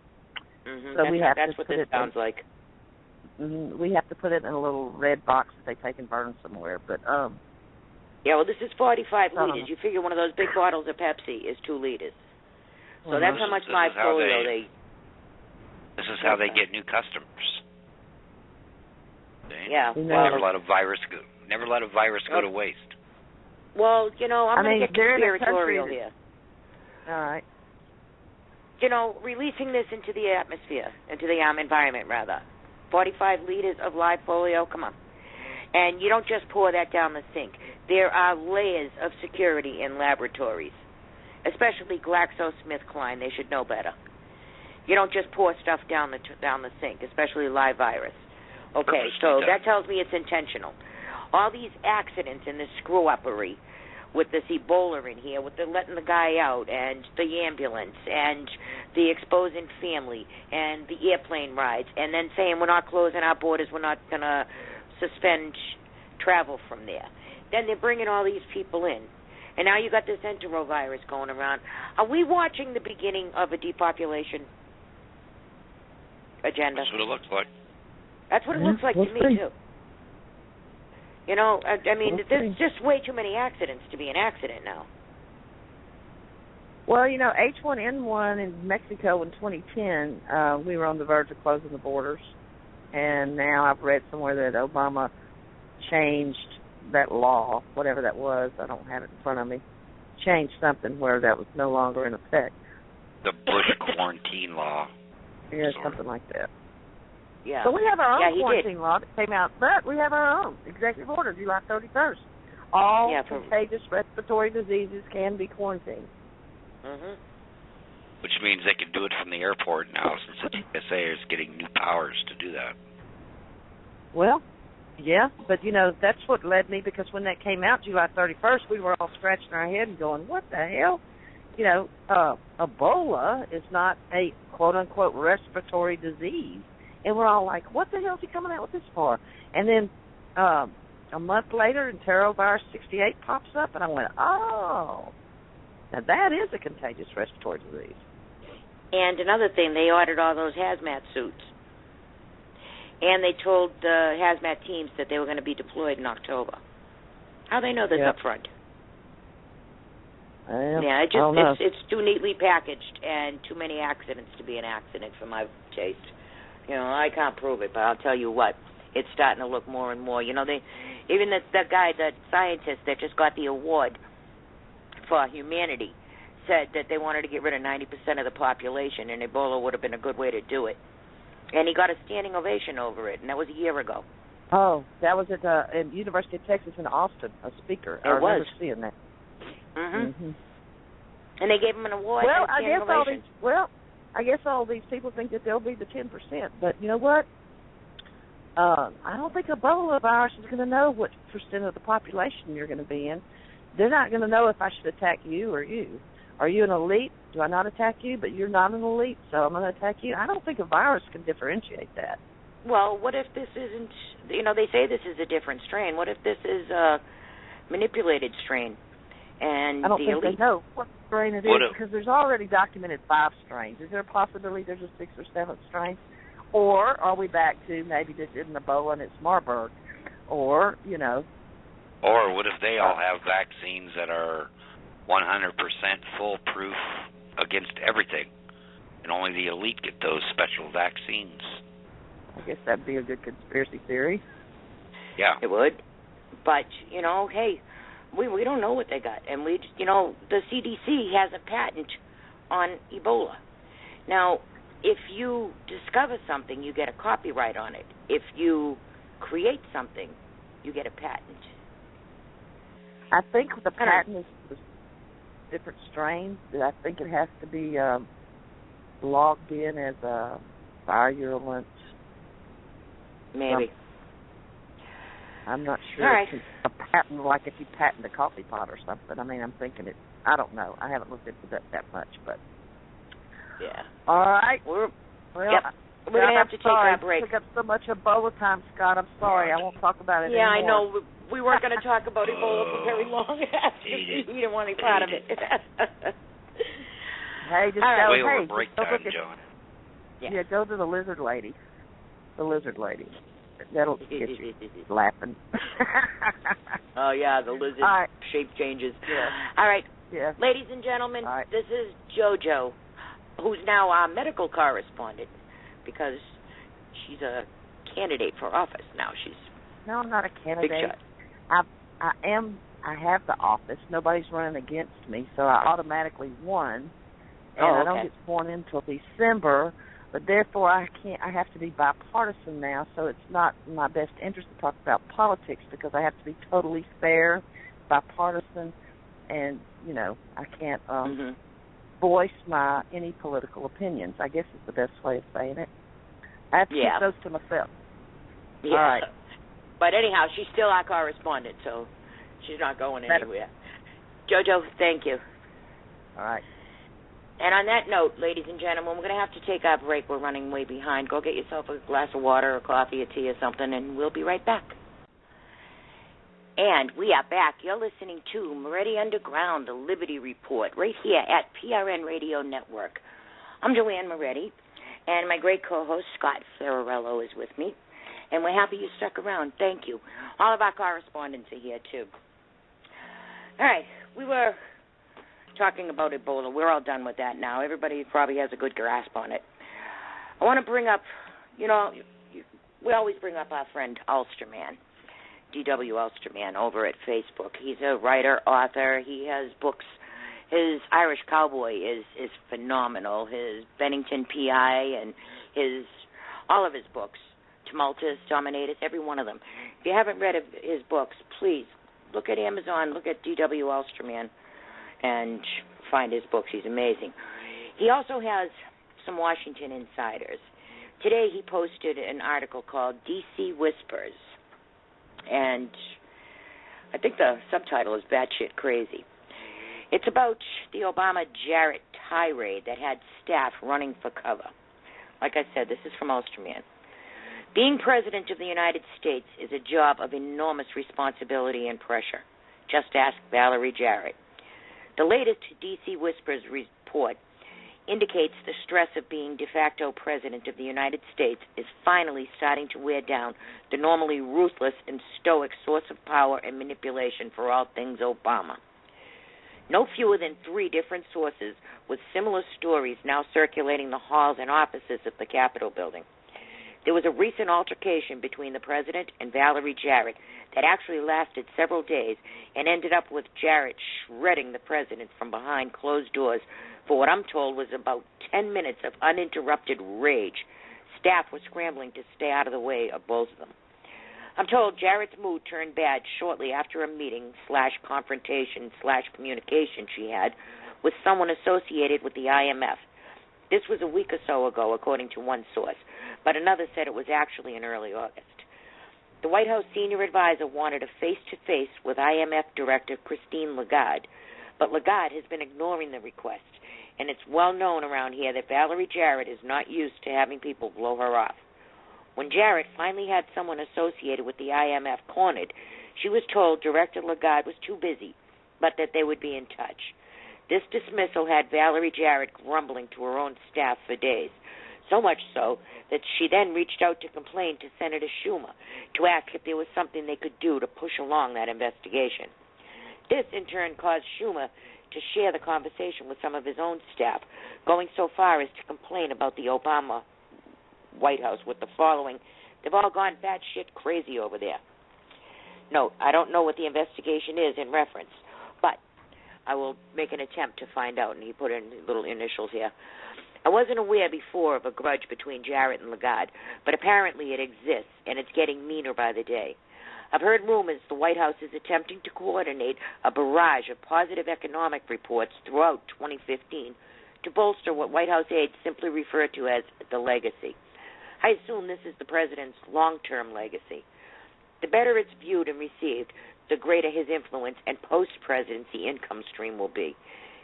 So that's what this sounds like. We have to put it in a little red box that they take and burn somewhere. But this is 45 liters. You figure one of those big bottles of Pepsi is 2 liters. So that's how much live polio they. This is how they get new customers. Yeah. Never let a virus go to waste. Well, I'm going to get conspiratorial here. All right. Releasing this into the atmosphere, into the environment, rather. 45 liters of live polio, come on. And you don't just pour that down the sink. There are layers of security in laboratories, especially GlaxoSmithKline. They should know better. You don't just pour stuff down the sink, especially live virus. Okay, so that tells me it's intentional. All these accidents and this screw-uppery with this Ebola in here, with the letting the guy out, and the ambulance, and the exposing family, and the airplane rides, and then saying we're not closing our borders, we're not going to suspend travel from there. Then they're bringing all these people in. And now you got this enterovirus going around. Are we watching the beginning of a depopulation agenda? That's what it looks like. That's what it looks like to me, too. There's just way too many accidents to be an accident now. Well, H1N1 in Mexico in 2010, we were on the verge of closing the borders. And now I've read somewhere that Obama changed that law, whatever that was. I don't have it in front of me. Changed something where that was no longer in effect. The Bush quarantine law. Yeah, something like that. Yeah. So we have our own quarantine law that came out, but we have our own executive order, July 31st. All contagious respiratory diseases can be quarantined. Which means they can do it from the airport now, since the TSA is getting new powers to do that. Well, yeah, but, that's what led me, because when that came out July 31st, we were all scratching our head and going, what the hell? Ebola is not a quote-unquote respiratory disease. And we're all like, what the hell is he coming out with this for? And then a month later, Enterovirus 68 pops up, and I went, oh, now that is a contagious respiratory disease. And another thing, they ordered all those hazmat suits. And they told the hazmat teams that they were going to be deployed in October. How do they know this up front? Yeah, it's too neatly packaged and too many accidents to be an accident for my taste. I can't prove it, but I'll tell you what, it's starting to look more and more. Even that guy, that scientist that just got the award for humanity, said that they wanted to get rid of 90% of the population, and Ebola would have been a good way to do it. And he got a standing ovation over it, and that was a year ago. Oh, that was at the University of Texas in Austin, a speaker. I remember seeing that. Mm-hmm. And they gave him an award. Well, and I guess all these people think that they'll be the 10%, but you know what? I don't think Ebola virus is going to know what percent of the population you're going to be in. They're not going to know if I should attack you or you. Are you an elite? Do I not attack you? But you're not an elite, so I'm going to attack you. I don't think a virus can differentiate that. Well, what if this isn't, they say this is a different strain. What if this is a manipulated strain? And I don't think they know what strain it is, because there's already documented 5 strains. Is there a possibility there's a 6th or 7th strain? Or are we back to maybe this isn't Ebola and it's Marburg? Or, Or what if they all have vaccines that are 100% foolproof against everything, and only the elite get those special vaccines? I guess that'd be a good conspiracy theory. Yeah. It would. But, hey, we don't know what they got. And the CDC has a patent on Ebola. Now, if you discover something, you get a copyright on it. If you create something, you get a patent. I think the patent is different strains. I think it has to be logged in as a virulent. Maybe. I'm not sure. All right. It's a patent, like if you patent a coffee pot or something. I mean, I'm thinking it. I don't know. I haven't looked into that much, but. Yeah. All right. We're going to have to take our break. I took up so much Ebola time, Scott. I'm sorry. I won't talk about it anymore. Yeah, I know. We weren't going to talk about Ebola for very long. We didn't want any part of it. Hey, just right. go. Hey, break time, Joan. Yeah, go to the lizard lady. The lizard lady. That'll get you laughing. Oh, yeah, the lizard shape changes. Yeah. All right. Yeah. Ladies and gentlemen, this is JoJo, who's now our medical correspondent, because she's a candidate for office now. No, I'm not a candidate. Big shot. I have the office. Nobody's running against me, so I automatically won. And I don't get sworn in until December, but therefore I have to be bipartisan now, so it's not in my best interest to talk about politics, because I have to be totally fair, bipartisan, and, I can't voice any political opinions, I guess is the best way of saying it. I have to keep those to myself. Yeah. All right. But anyhow, she's still our correspondent, so she's not going anywhere. JoJo, thank you. All right. And on that note, ladies and gentlemen, we're going to have to take our break. We're running way behind. Go get yourself a glass of water or coffee or tea or something, and we'll be right back. And we are back. You're listening to Moretti Underground, the Liberty Report, right here at PRN Radio Network. I'm Joanne Moretti, and my great co-host, Scott Ferrarello, is with me. And we're happy you stuck around. Thank you. All of our correspondents are here, too. All right. We were talking about Ebola. We're all done with that now. Everybody probably has a good grasp on it. I want to bring up, we always bring up our friend Ulsterman, D.W. Ulsterman, over at Facebook. He's a writer, author. He has books. His Irish Cowboy is phenomenal. His Bennington P.I. and all of his books, Tumultus, Dominatus, every one of them. If you haven't read his books, please look at Amazon, look at D.W. Ulsterman, and find his books. He's amazing. He also has some Washington insiders. Today he posted an article called D.C. Whispers, and I think the subtitle is Batshit Crazy. It's about the Obama-Jarrett tirade that had staff running for cover. Like I said, this is from Ulsterman. Being President of the United States is a job of enormous responsibility and pressure. Just ask Valerie Jarrett. The latest D.C. Whispers report indicates the stress of being de facto President of the United States is finally starting to wear down the normally ruthless and stoic source of power and manipulation for all things Obama. No fewer than 3 different sources with similar stories now circulating the halls and offices of the Capitol building. There was a recent altercation between the President and Valerie Jarrett that actually lasted several days and ended up with Jarrett shredding the President from behind closed doors for what I'm told was about 10 minutes of uninterrupted rage. Staff was scrambling to stay out of the way of both of them. I'm told Jarrett's mood turned bad shortly after a meeting/confrontation/communication she had with someone associated with the IMF. This was a week or so ago, according to one source, but another said it was actually in early August. The White House senior advisor wanted a face-to-face with IMF Director Christine Lagarde, but Lagarde has been ignoring the request, and it's well known around here that Valerie Jarrett is not used to having people blow her off. When Jarrett finally had someone associated with the IMF cornered, she was told Director Lagarde was too busy, but that they would be in touch. This dismissal had Valerie Jarrett grumbling to her own staff for days, so much so that she then reached out to complain to Senator Schumer to ask if there was something they could do to push along that investigation. This, in turn, caused Schumer to share the conversation with some of his own staff, going so far as to complain about the Obama White House with the following: "They've all gone batshit crazy over there." Note, I don't know what the investigation is in reference, but I will make an attempt to find out, and he put in little initials here. I wasn't aware before of a grudge between Jarrett and Lagarde, but apparently it exists, and it's getting meaner by the day. I've heard rumors the White House is attempting to coordinate a barrage of positive economic reports throughout 2015 to bolster what White House aides simply refer to as the legacy. I assume this is the President's long-term legacy. The better it's viewed and received, the greater his influence and post-presidency income stream will be.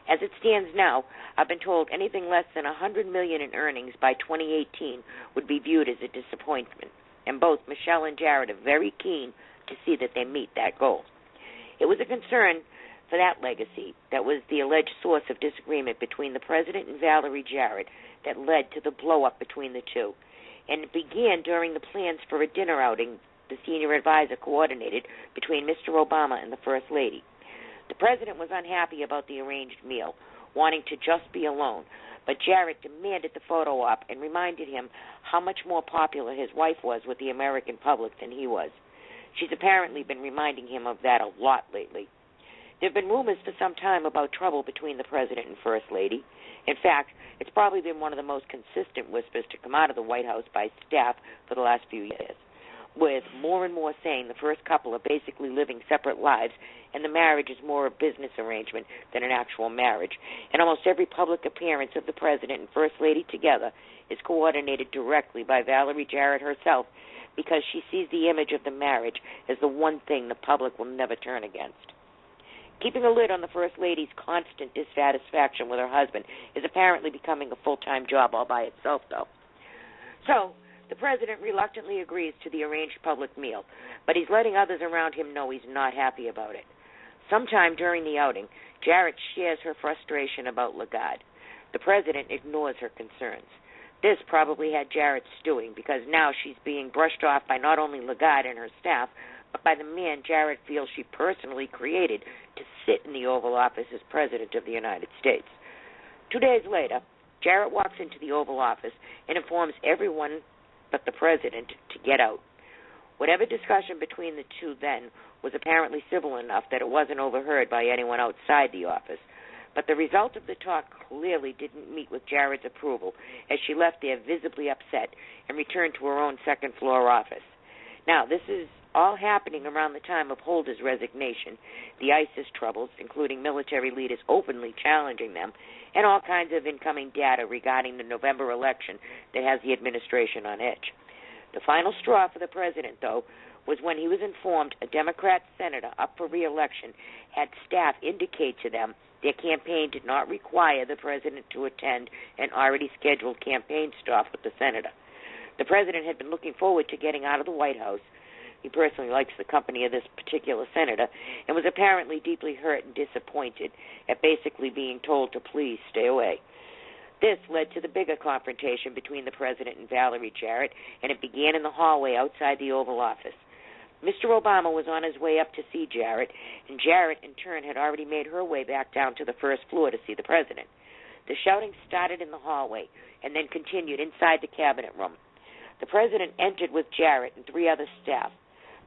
As it stands now, I've been told anything less than $100 million in earnings by 2018 would be viewed as a disappointment, and both Michelle and Jarrett are very keen to see that they meet that goal. It was a concern for that legacy that was the alleged source of disagreement between the President and Valerie Jarrett that led to the blow-up between the two, and it began during the plans for a dinner outing the senior advisor coordinated between Mr. Obama and the First Lady. The President was unhappy about the arranged meal, wanting to just be alone, but Jarrett demanded the photo op and reminded him how much more popular his wife was with the American public than he was. She's apparently been reminding him of that a lot lately. There have been rumors for some time about trouble between the President and First Lady. In fact, it's probably been one of the most consistent whispers to come out of the White House by staff for the last few years, with more and more saying the first couple are basically living separate lives and the marriage is more a business arrangement than an actual marriage. And almost every public appearance of the President and First Lady together is coordinated directly by Valerie Jarrett herself because she sees the image of the marriage as the one thing the public will never turn against. Keeping a lid on the First Lady's constant dissatisfaction with her husband is apparently becoming a full-time job all by itself, though. So, the President reluctantly agrees to the arranged public meal, but he's letting others around him know he's not happy about it. Sometime during the outing, Jarrett shares her frustration about Lagarde. The President ignores her concerns. This probably had Jarrett stewing because now she's being brushed off by not only Lagarde and her staff, but by the man Jarrett feels she personally created to sit in the Oval Office as President of the United States. 2 days later, Jarrett walks into the Oval Office and informs everyone but the President to get out. Whatever discussion between the two then was apparently civil enough that it wasn't overheard by anyone outside the office. But the result of the talk clearly didn't meet with Jarrett's approval, as she left there visibly upset and returned to her own second-floor office. Now, this is all happening around the time of Holder's resignation, the ISIS troubles, including military leaders openly challenging them, and all kinds of incoming data regarding the November election that has the administration on edge. The final straw for the president, though, was when he was informed a Democrat senator up for re-election had staff indicate to them their campaign did not require the president to attend an already scheduled campaign stop with the senator. The president had been looking forward to getting out of the White House. He personally likes the company of this particular senator and was apparently deeply hurt and disappointed at basically being told to please stay away. This led to the bigger confrontation between the president and Valerie Jarrett, and it began in the hallway outside the Oval Office. Mr. Obama was on his way up to see Jarrett, and Jarrett, in turn, had already made her way back down to the first floor to see the president. The shouting started in the hallway and then continued inside the cabinet room. The president entered with Jarrett and 3 other staff.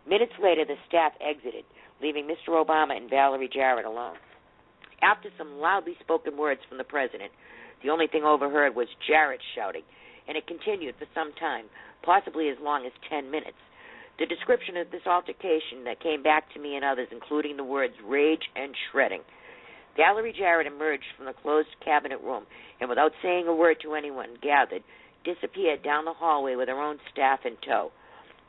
Minutes later, the staff exited, leaving Mr. Obama and Valerie Jarrett alone. After some loudly spoken words from the president, the only thing overheard was Jarrett shouting, and it continued for some time, possibly as long as 10 minutes. The description of this altercation that came back to me and others, including the words rage and shredding. Valerie Jarrett emerged from the closed cabinet room and, without saying a word to anyone gathered, disappeared down the hallway with her own staff in tow.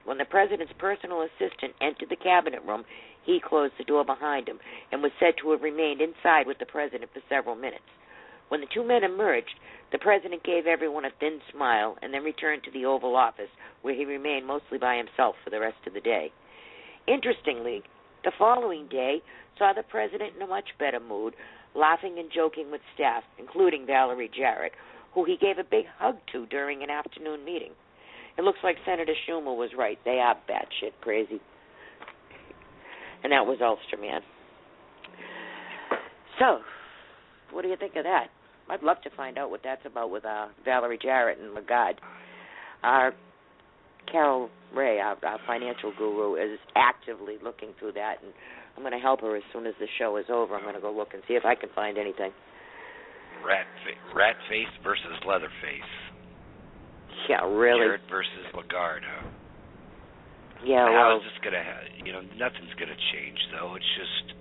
When the president's personal assistant entered the cabinet room, he closed the door behind him and was said to have remained inside with the president for several minutes. When the 2 men emerged, the president gave everyone a thin smile and then returned to the Oval Office, where he remained mostly by himself for the rest of the day. Interestingly, the following day saw the president in a much better mood, laughing and joking with staff, including Valerie Jarrett, who he gave a big hug to during an afternoon meeting. It looks like Senator Schumer was right. They are batshit crazy. And that was Ulster, man. So, what do you think of that? I'd love to find out what that's about with Valerie Jarrett and Lagarde. Carol Ray, our financial guru, is actively looking through that, and I'm going to help her as soon as the show is over. I'm going to go look and see if I can find anything. Rat face versus Leatherface. Yeah, really. Jarrett versus Lagarde. Yeah, well. How is this going to nothing's going to change, though. It's just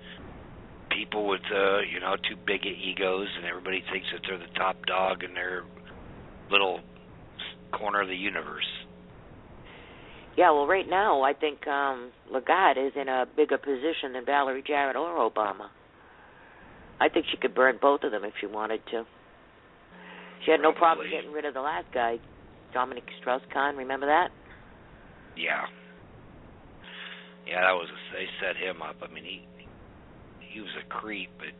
people with, too big egos, and everybody thinks that they're the top dog in their little corner of the universe. Yeah, well, right now, I think Lagarde is in a bigger position than Valerie Jarrett or Obama. I think she could burn both of them if she wanted to. She had no problem getting rid of the last guy, Dominic Strauss-Kahn. Remember that? Yeah. Yeah, they set him up. I mean, he was a creep, but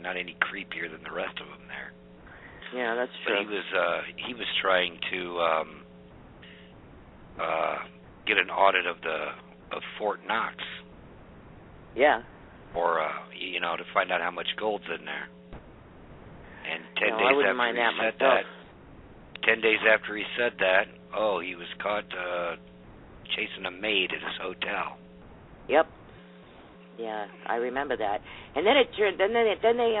not any creepier than the rest of them there. Yeah, that's true. But he was trying to get an audit of Fort Knox. Yeah. Or to find out how much gold's in there. And 10 days after he said that, he was caught chasing a maid at his hotel. Yep. Yeah, I remember that. And then they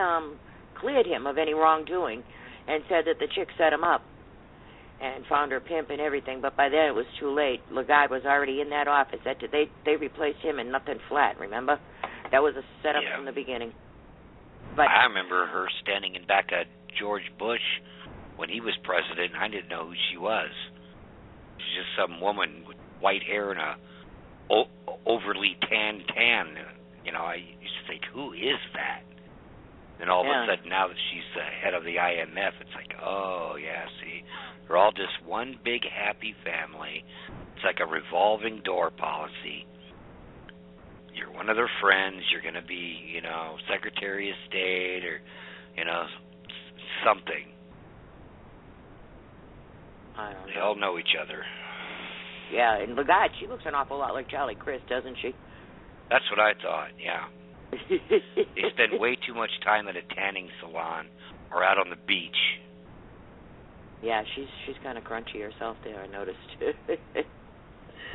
cleared him of any wrongdoing and said that the chick set him up and found her pimp and everything, but by then it was too late. Lagarde was already in that office. They replaced him in nothing flat, remember? That was a setup from the beginning. But I remember her standing in back of George Bush when he was president. I didn't know who she was. She's just some woman with white hair and a overly tan. I used to think, who is that? And all of a sudden, now that she's the head of the IMF, it's like, oh, yeah, see, they're all just one big happy family. It's like a revolving door policy. You're one of their friends. You're going to be, Secretary of State or, something. I don't know. They all know each other. Yeah, and Lagarde, she looks an awful lot like Charlie Crist, doesn't she? That's what I thought, yeah. They spend way too much time at a tanning salon or out on the beach. Yeah, she's kind of crunchy herself there, I noticed.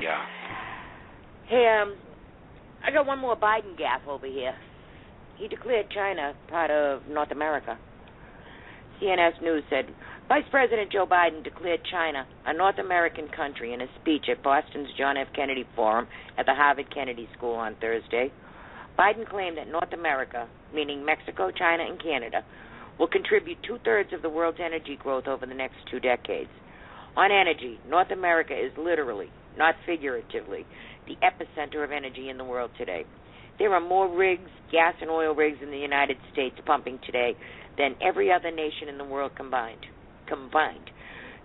Yeah. Hey, I got one more Biden gaffe over here. He declared China part of North America. CNS News said Vice President Joe Biden declared China a North American country in a speech at Boston's John F. Kennedy Forum at the Harvard Kennedy School on Thursday. Biden claimed that North America, meaning Mexico, China, and Canada, will contribute 2/3 of the world's energy growth over the next 2 decades. On energy, North America is literally, not figuratively, the epicenter of energy in the world today. There are more rigs, gas and oil rigs in the United States pumping today than every other nation in the world combined.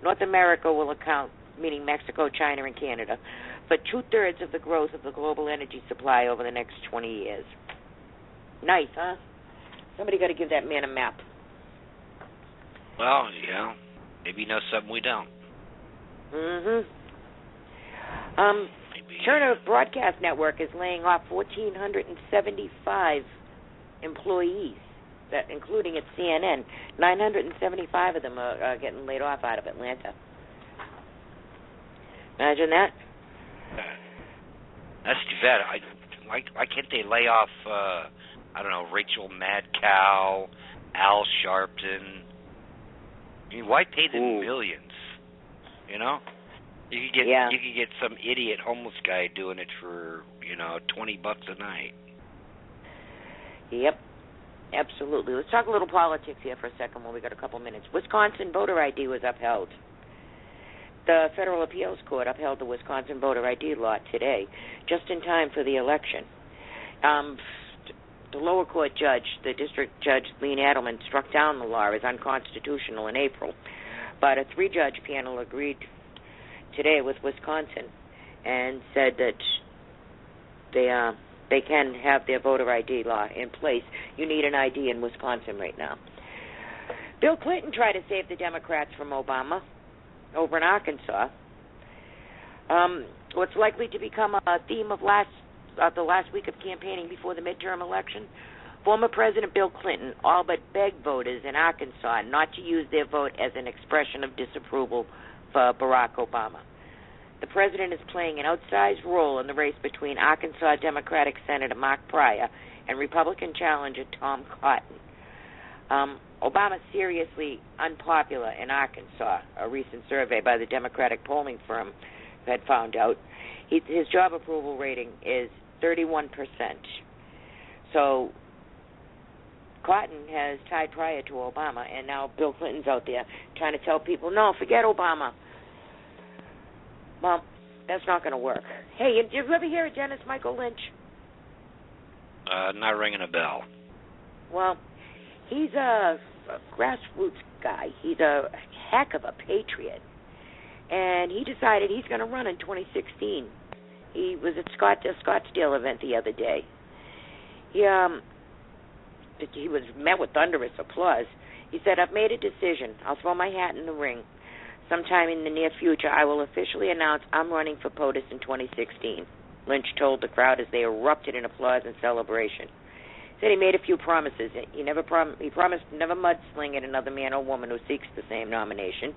North America will account, meaning Mexico, China, and Canada, for 2/3 of the growth of the global energy supply over the next 20 years. Nice, huh? Somebody got to give that man a map. Well, maybe he knows something we don't. Turner Broadcast Network is laying off 1,475 employees, including at CNN. 975 of them are getting laid off out of Atlanta. Imagine that. That's too bad. Why can't they lay off, Rachel Madcow, Al Sharpton? I mean, why pay them millions? You could get some idiot homeless guy doing it for, $20 a night. Yep. Absolutely. Let's talk a little politics here for a second while we got a couple minutes. Wisconsin voter ID was upheld. The Federal Appeals Court upheld the Wisconsin voter ID law today, just in time for the election. The lower court judge, the district judge, Lean Adelman, struck down the law as unconstitutional in April. But a 3-judge panel agreed today with Wisconsin and said that they can have their voter ID law in place. You need an ID in Wisconsin right now. Bill Clinton tried to save the Democrats from Obama over in Arkansas. What's likely to become a theme of the last week of campaigning before the midterm election, former President Bill Clinton all but begged voters in Arkansas not to use their vote as an expression of disapproval for Barack Obama. The president is playing an outsized role in the race between Arkansas Democratic Senator Mark Pryor and Republican challenger Tom Cotton. Obama's seriously unpopular in Arkansas, a recent survey by the Democratic polling firm had found out. His job approval rating is 31%. So Cotton has tied Pryor to Obama, and now Bill Clinton's out there trying to tell people, no, forget Obama. Well, that's not going to work. Hey, did you ever hear of Dennis Michael Lynch? Not ringing a bell. Well, he's a grassroots guy. He's a heck of a patriot. And he decided he's going to run in 2016. He was at a Scottsdale event the other day. He was met with thunderous applause. He said, I've made a decision. I'll throw my hat in the ring. Sometime in the near future, I will officially announce I'm running for POTUS in 2016, Lynch told the crowd as they erupted in applause and celebration. He said he made a few promises. He promised never mudsling at another man or woman who seeks the same nomination.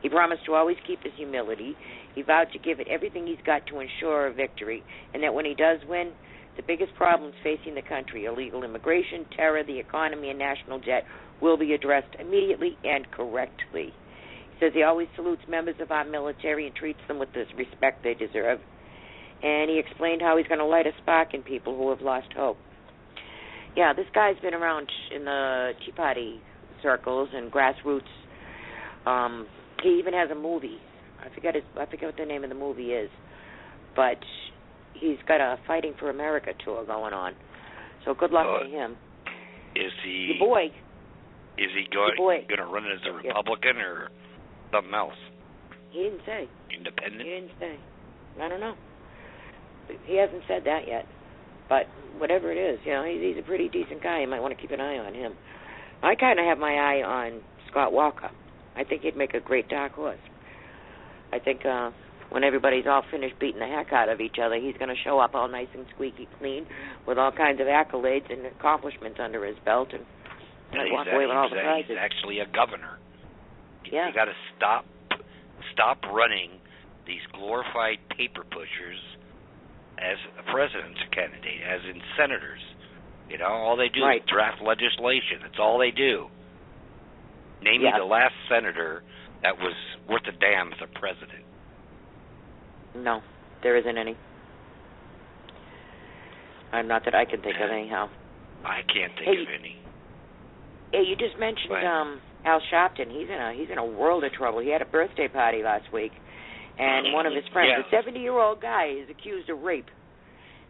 He promised to always keep his humility. He vowed to give it everything he's got to ensure a victory, and that when he does win, the biggest problems facing the country, illegal immigration, terror, the economy, and national debt, will be addressed immediately and correctly. He says he always salutes members of our military and treats them with the respect they deserve. And he explained how he's going to light a spark in people who have lost hope. Yeah, this guy's been around in the Tea Party circles and grassroots. He even has a movie. I forget what the name of the movie is, but he's got a Fighting for America tour going on. So good luck to him. Is he? Your boy. Is he going to run as a Republican or something else? He didn't say. Independent? He didn't say. I don't know. He hasn't said that yet. But whatever it is, he's a pretty decent guy. You might want to keep an eye on him. I kind of have my eye on Scott Walker. I think he'd make a great dark horse. I think when everybody's all finished beating the heck out of each other, he's going to show up all nice and squeaky clean with all kinds of accolades and accomplishments under his belt and walk away with all the prizes. He's actually a governor. Yeah. You got to stop running these glorified paper pushers as a president's candidate, as in senators. All they do is draft legislation. That's all they do. Name me the last senator that was worth a damn as a president. No, there isn't any. Not that I can think of, anyhow. I can't think of any. Hey, you just mentioned Al Sharpton. He's in a world of trouble. He had a birthday party last week, and one of his friends, a 70-year-old guy, is accused of rape,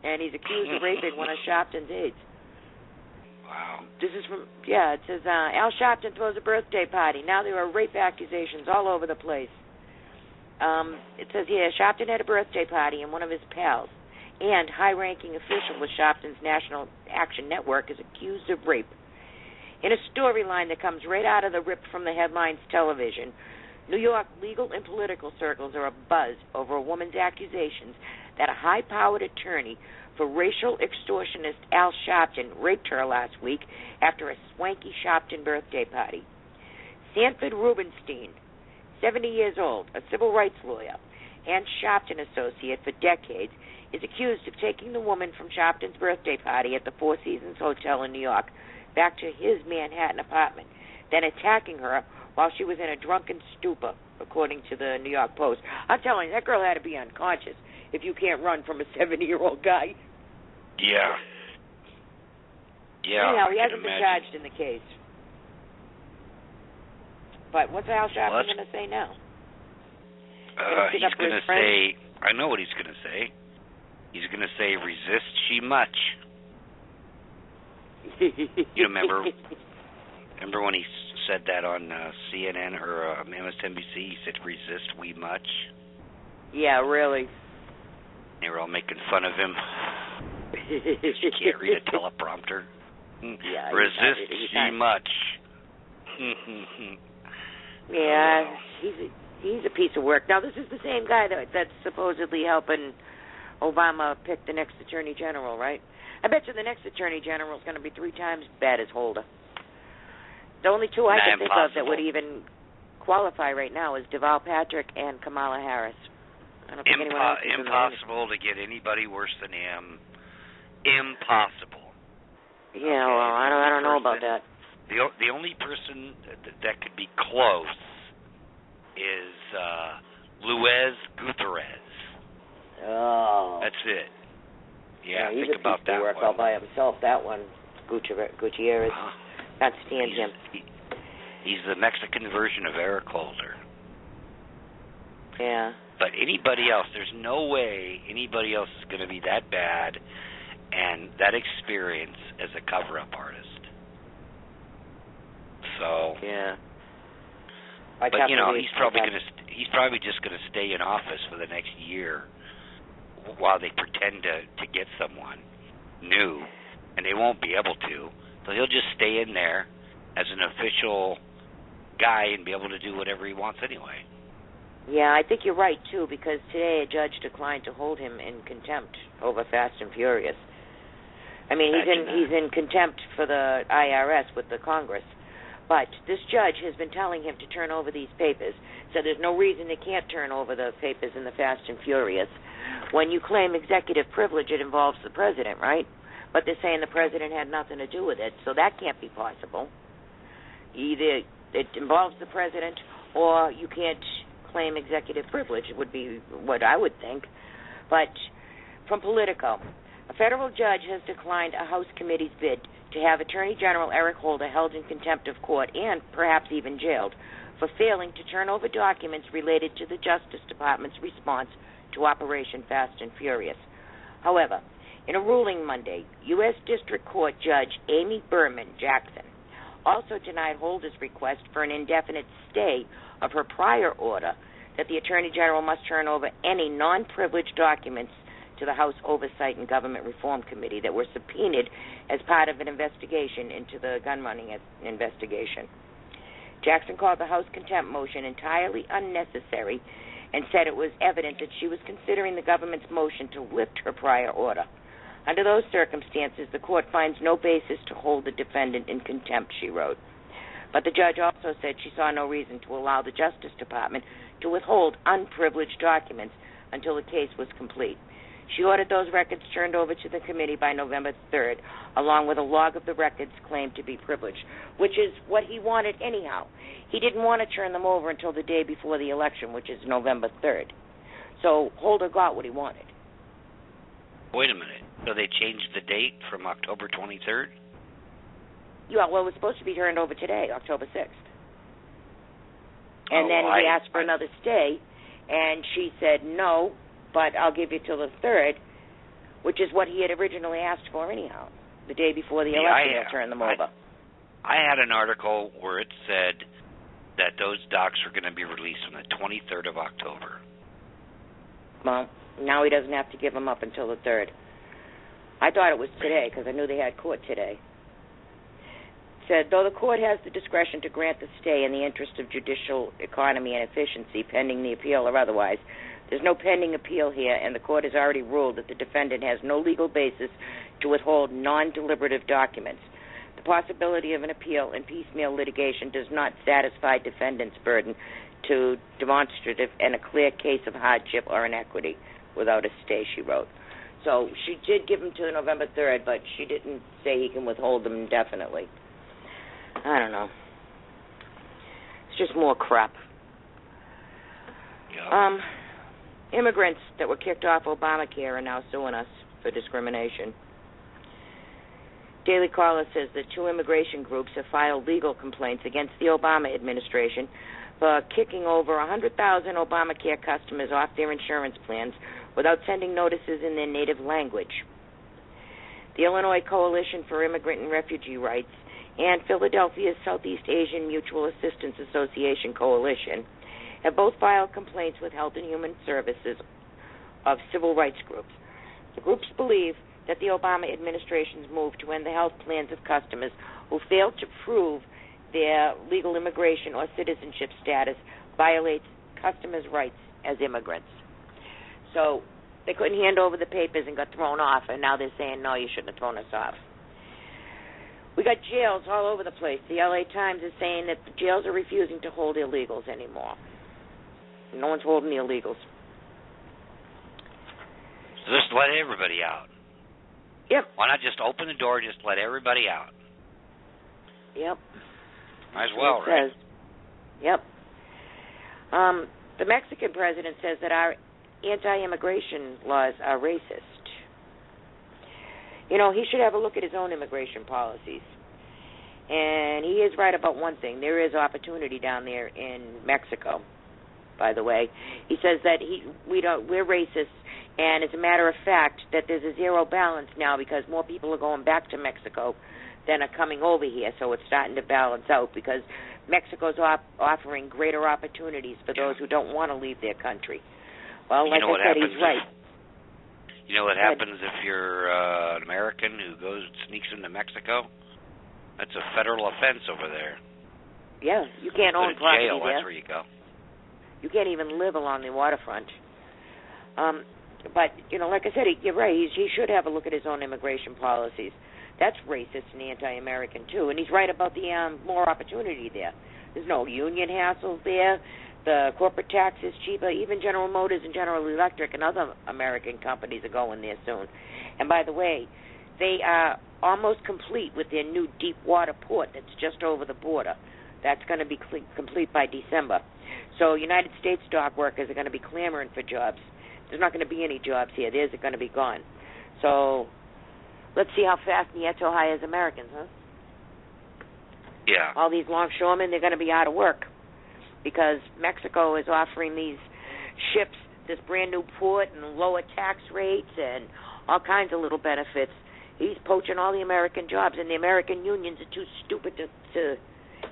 and he's accused of raping one of Sharpton's aides. Wow. This is from, it says, Al Sharpton throws a birthday party. Now there are rape accusations all over the place. It says here, Sharpton had a birthday party, and one of his pals and high-ranking official with Sharpton's National Action Network is accused of rape. In a storyline that comes right out of the rip from the headlines television, New York legal and political circles are abuzz over a woman's accusations that a high-powered attorney for racial extortionist Al Sharpton raped her last week after a swanky Sharpton birthday party. Sanford Rubenstein, 70 years old, a civil rights lawyer, and Sharpton associate for decades, is accused of taking the woman from Sharpton's birthday party at the Four Seasons Hotel in New York back to his Manhattan apartment, then attacking her while she was in a drunken stupor, according to the New York Post. I'm telling you, that girl had to be unconscious if you can't run from a 70-year-old guy. Yeah. Yeah. Anyhow, he hasn't been charged in the case. But what's Al Sharpton going to say now? He's going to say, I know what he's going to say. He's going to say, resist she much. You remember when he said that on CNN or MSNBC? He said, resist we much. Yeah, really. They were all making fun of him. You can't read a teleprompter. Yeah, resist she much. Yeah, he's a piece of work. Now, this is the same guy that's supposedly helping Obama pick the next Attorney General, right? I bet you the next Attorney General is going to be 3 times bad as Holder. The only two I can think of that would even qualify right now is Deval Patrick and Kamala Harris. I don't think anyone else is impossible to get anybody worse than him. Impossible. Yeah, well, I don't know about that. The only person that could be close is Luis Gutierrez. Oh. That's it. Yeah, he's think about that work one. all by himself, that one. Gutierrez. Can't stand him. He's the Mexican version of Eric Holder. Yeah. But anybody else, there's no way anybody else is going to be that bad and that experience as a cover-up artist. So. Yeah. But he's probably just going to stay in office for the next year while they pretend to get someone new, and they won't be able to. So he'll just stay in there as an official guy and be able to do whatever he wants anyway. Yeah, I think you're right, too, because today a judge declined to hold him in contempt over Fast and Furious. I mean, he's in contempt for the IRS with the Congress. But this judge has been telling him to turn over these papers, so there's no reason they can't turn over the papers in the Fast and Furious. When you claim executive privilege, it involves the president, right? But they're saying the president had nothing to do with it, so that can't be possible. Either it involves the president or you can't claim executive privilege, would be what I would think. But from Politico, a federal judge has declined a House committee's bid to have Attorney General Eric Holder held in contempt of court and perhaps even jailed for failing to turn over documents related to the Justice Department's response to Operation Fast and Furious. However, in a ruling Monday, U.S. District Court Judge Amy Berman Jackson also denied Holder's request for an indefinite stay of her prior order that the Attorney General must turn over any non-privileged documents to the House Oversight and Government Reform Committee that were subpoenaed as part of an investigation into the gun running investigation. Jackson called the House contempt motion entirely unnecessary and said it was evident that she was considering the government's motion to lift her prior order. Under those circumstances, the court finds no basis to hold the defendant in contempt, she wrote. But the judge also said she saw no reason to allow the Justice Department to withhold unprivileged documents until the case was complete. She ordered those records turned over to the committee by November 3rd, along with a log of the records claimed to be privileged, which is what he wanted anyhow. He didn't want to turn them over until the day before the election, which is November 3rd. So Holder got what he wanted. Wait a minute. So they changed the date from October 23rd? Yeah, well, it was supposed to be turned over today, October 6th. And then he asked for another stay, and she said, no, but I'll give you till the 3rd, which is what he had originally asked for anyhow. The day before the election, he'll turn them over. I had an article where it said that those docs were going to be released on the 23rd of October. Well, now he doesn't have to give them up until the 3rd. I thought it was today because I knew they had court today. Said, though the court has the discretion to grant the stay in the interest of judicial economy and efficiency pending the appeal or otherwise, there's no pending appeal here, and the court has already ruled that the defendant has no legal basis to withhold non-deliberative documents. The possibility of an appeal in piecemeal litigation does not satisfy defendant's burden to demonstrative and a clear case of hardship or inequity without a stay, she wrote. So she did give him to November 3rd, but she didn't say he can withhold them indefinitely. I don't know. It's just more crap. Yeah. Immigrants that were kicked off Obamacare are now suing us for discrimination. Daily Caller says that 2 immigration groups have filed legal complaints against the Obama administration for kicking over 100,000 Obamacare customers off their insurance plans without sending notices in their native language. The Illinois Coalition for Immigrant and Refugee Rights and Philadelphia's Southeast Asian Mutual Assistance Association Coalition have both filed complaints with Health and Human Services of civil rights groups. The groups believe that the Obama administration's move to end the health plans of customers who failed to prove their legal immigration or citizenship status violates customers' rights as immigrants. So they couldn't hand over the papers and got thrown off, and now they're saying, no, you shouldn't have thrown us off. We got jails all over the place. The LA Times is saying that the jails are refusing to hold illegals anymore. No one's holding the illegals. So just let everybody out. Yep. Why not just open the door, just let everybody out? Yep. Might as well, right? Yep. The Mexican president says that our anti-immigration laws are racist. You know, he should have a look at his own immigration policies. And he is right about one thing. There is opportunity down there in Mexico, by the way. He says that we're racist, and it's a matter of fact that there's a zero balance now because more people are going back to Mexico than are coming over here, so it's starting to balance out because Mexico's offering greater opportunities for those who don't want to leave their country. Well, like I said, he's right. You know what happens if you're an American who sneaks into Mexico? That's a federal offense over there. Yeah, you can't own property jail, there. That's where you go. You can't even live along the waterfront. But, you know, like I said, you're right. He should have a look at his own immigration policies. That's racist and anti-American, too. And he's right about the more opportunity there. There's no union hassles there. The corporate tax is cheaper. Even General Motors and General Electric and other American companies are going there soon. And by the way, they are almost complete with their new deep water port that's just over the border. That's going to be complete by December. So United States dock workers are going to be clamoring for jobs. There's not going to be any jobs here. Theirs are going to be gone. So let's see how fast Nieto hires Americans, huh? Yeah. All these longshoremen, they're going to be out of work because Mexico is offering these ships this brand new port and lower tax rates and all kinds of little benefits. He's poaching all the American jobs, and the American unions are too stupid to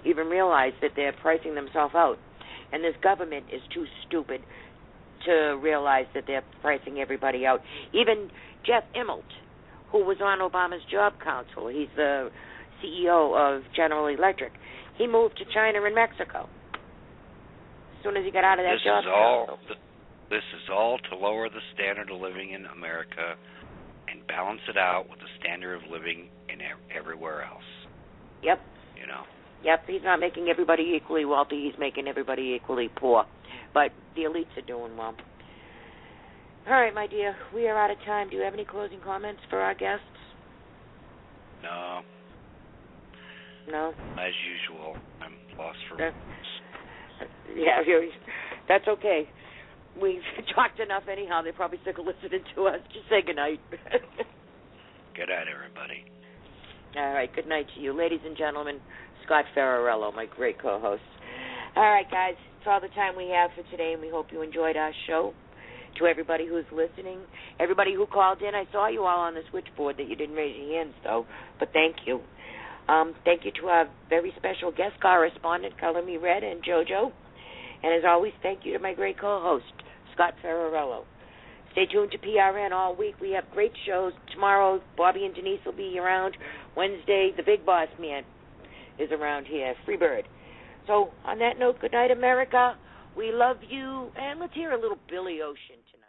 even realize that they're pricing themselves out. And this government is too stupid to realize that they're pricing everybody out. Even Jeff Immelt, who was on Obama's Job Council, he's the CEO of General Electric, he moved to China and Mexico as soon as he got out of that job council. This is all to lower the standard of living in America and balance it out with the standard of living in everywhere else. Yep. You know. Yep, he's not making everybody equally wealthy. He's making everybody equally poor. But the elites are doing well. All right, my dear, we are out of time. Do you have any closing comments for our guests? No. No? As usual, I'm lost for words. Yeah, that's okay. We've talked enough anyhow. They're probably sick of listening to us. Just say goodnight. Good night, everybody. All right, good night to you. Ladies and gentlemen, Scott Ferrarello, my great co-host. All right, guys, it's all the time we have for today, and we hope you enjoyed our show. To everybody who's listening, everybody who called in, I saw you all on the switchboard that you didn't raise your hands, though, but thank you. Thank you to our very special guest correspondent, Color Me Red, and JoJo. And as always, thank you to my great co-host, Scott Ferrarello. Stay tuned to PRN all week. We have great shows. Tomorrow, Bobby and Denise will be around. Wednesday, the big boss man is around here, Freebird. So, on that note, good night, America. We love you. And let's hear a little Billy Ocean tonight.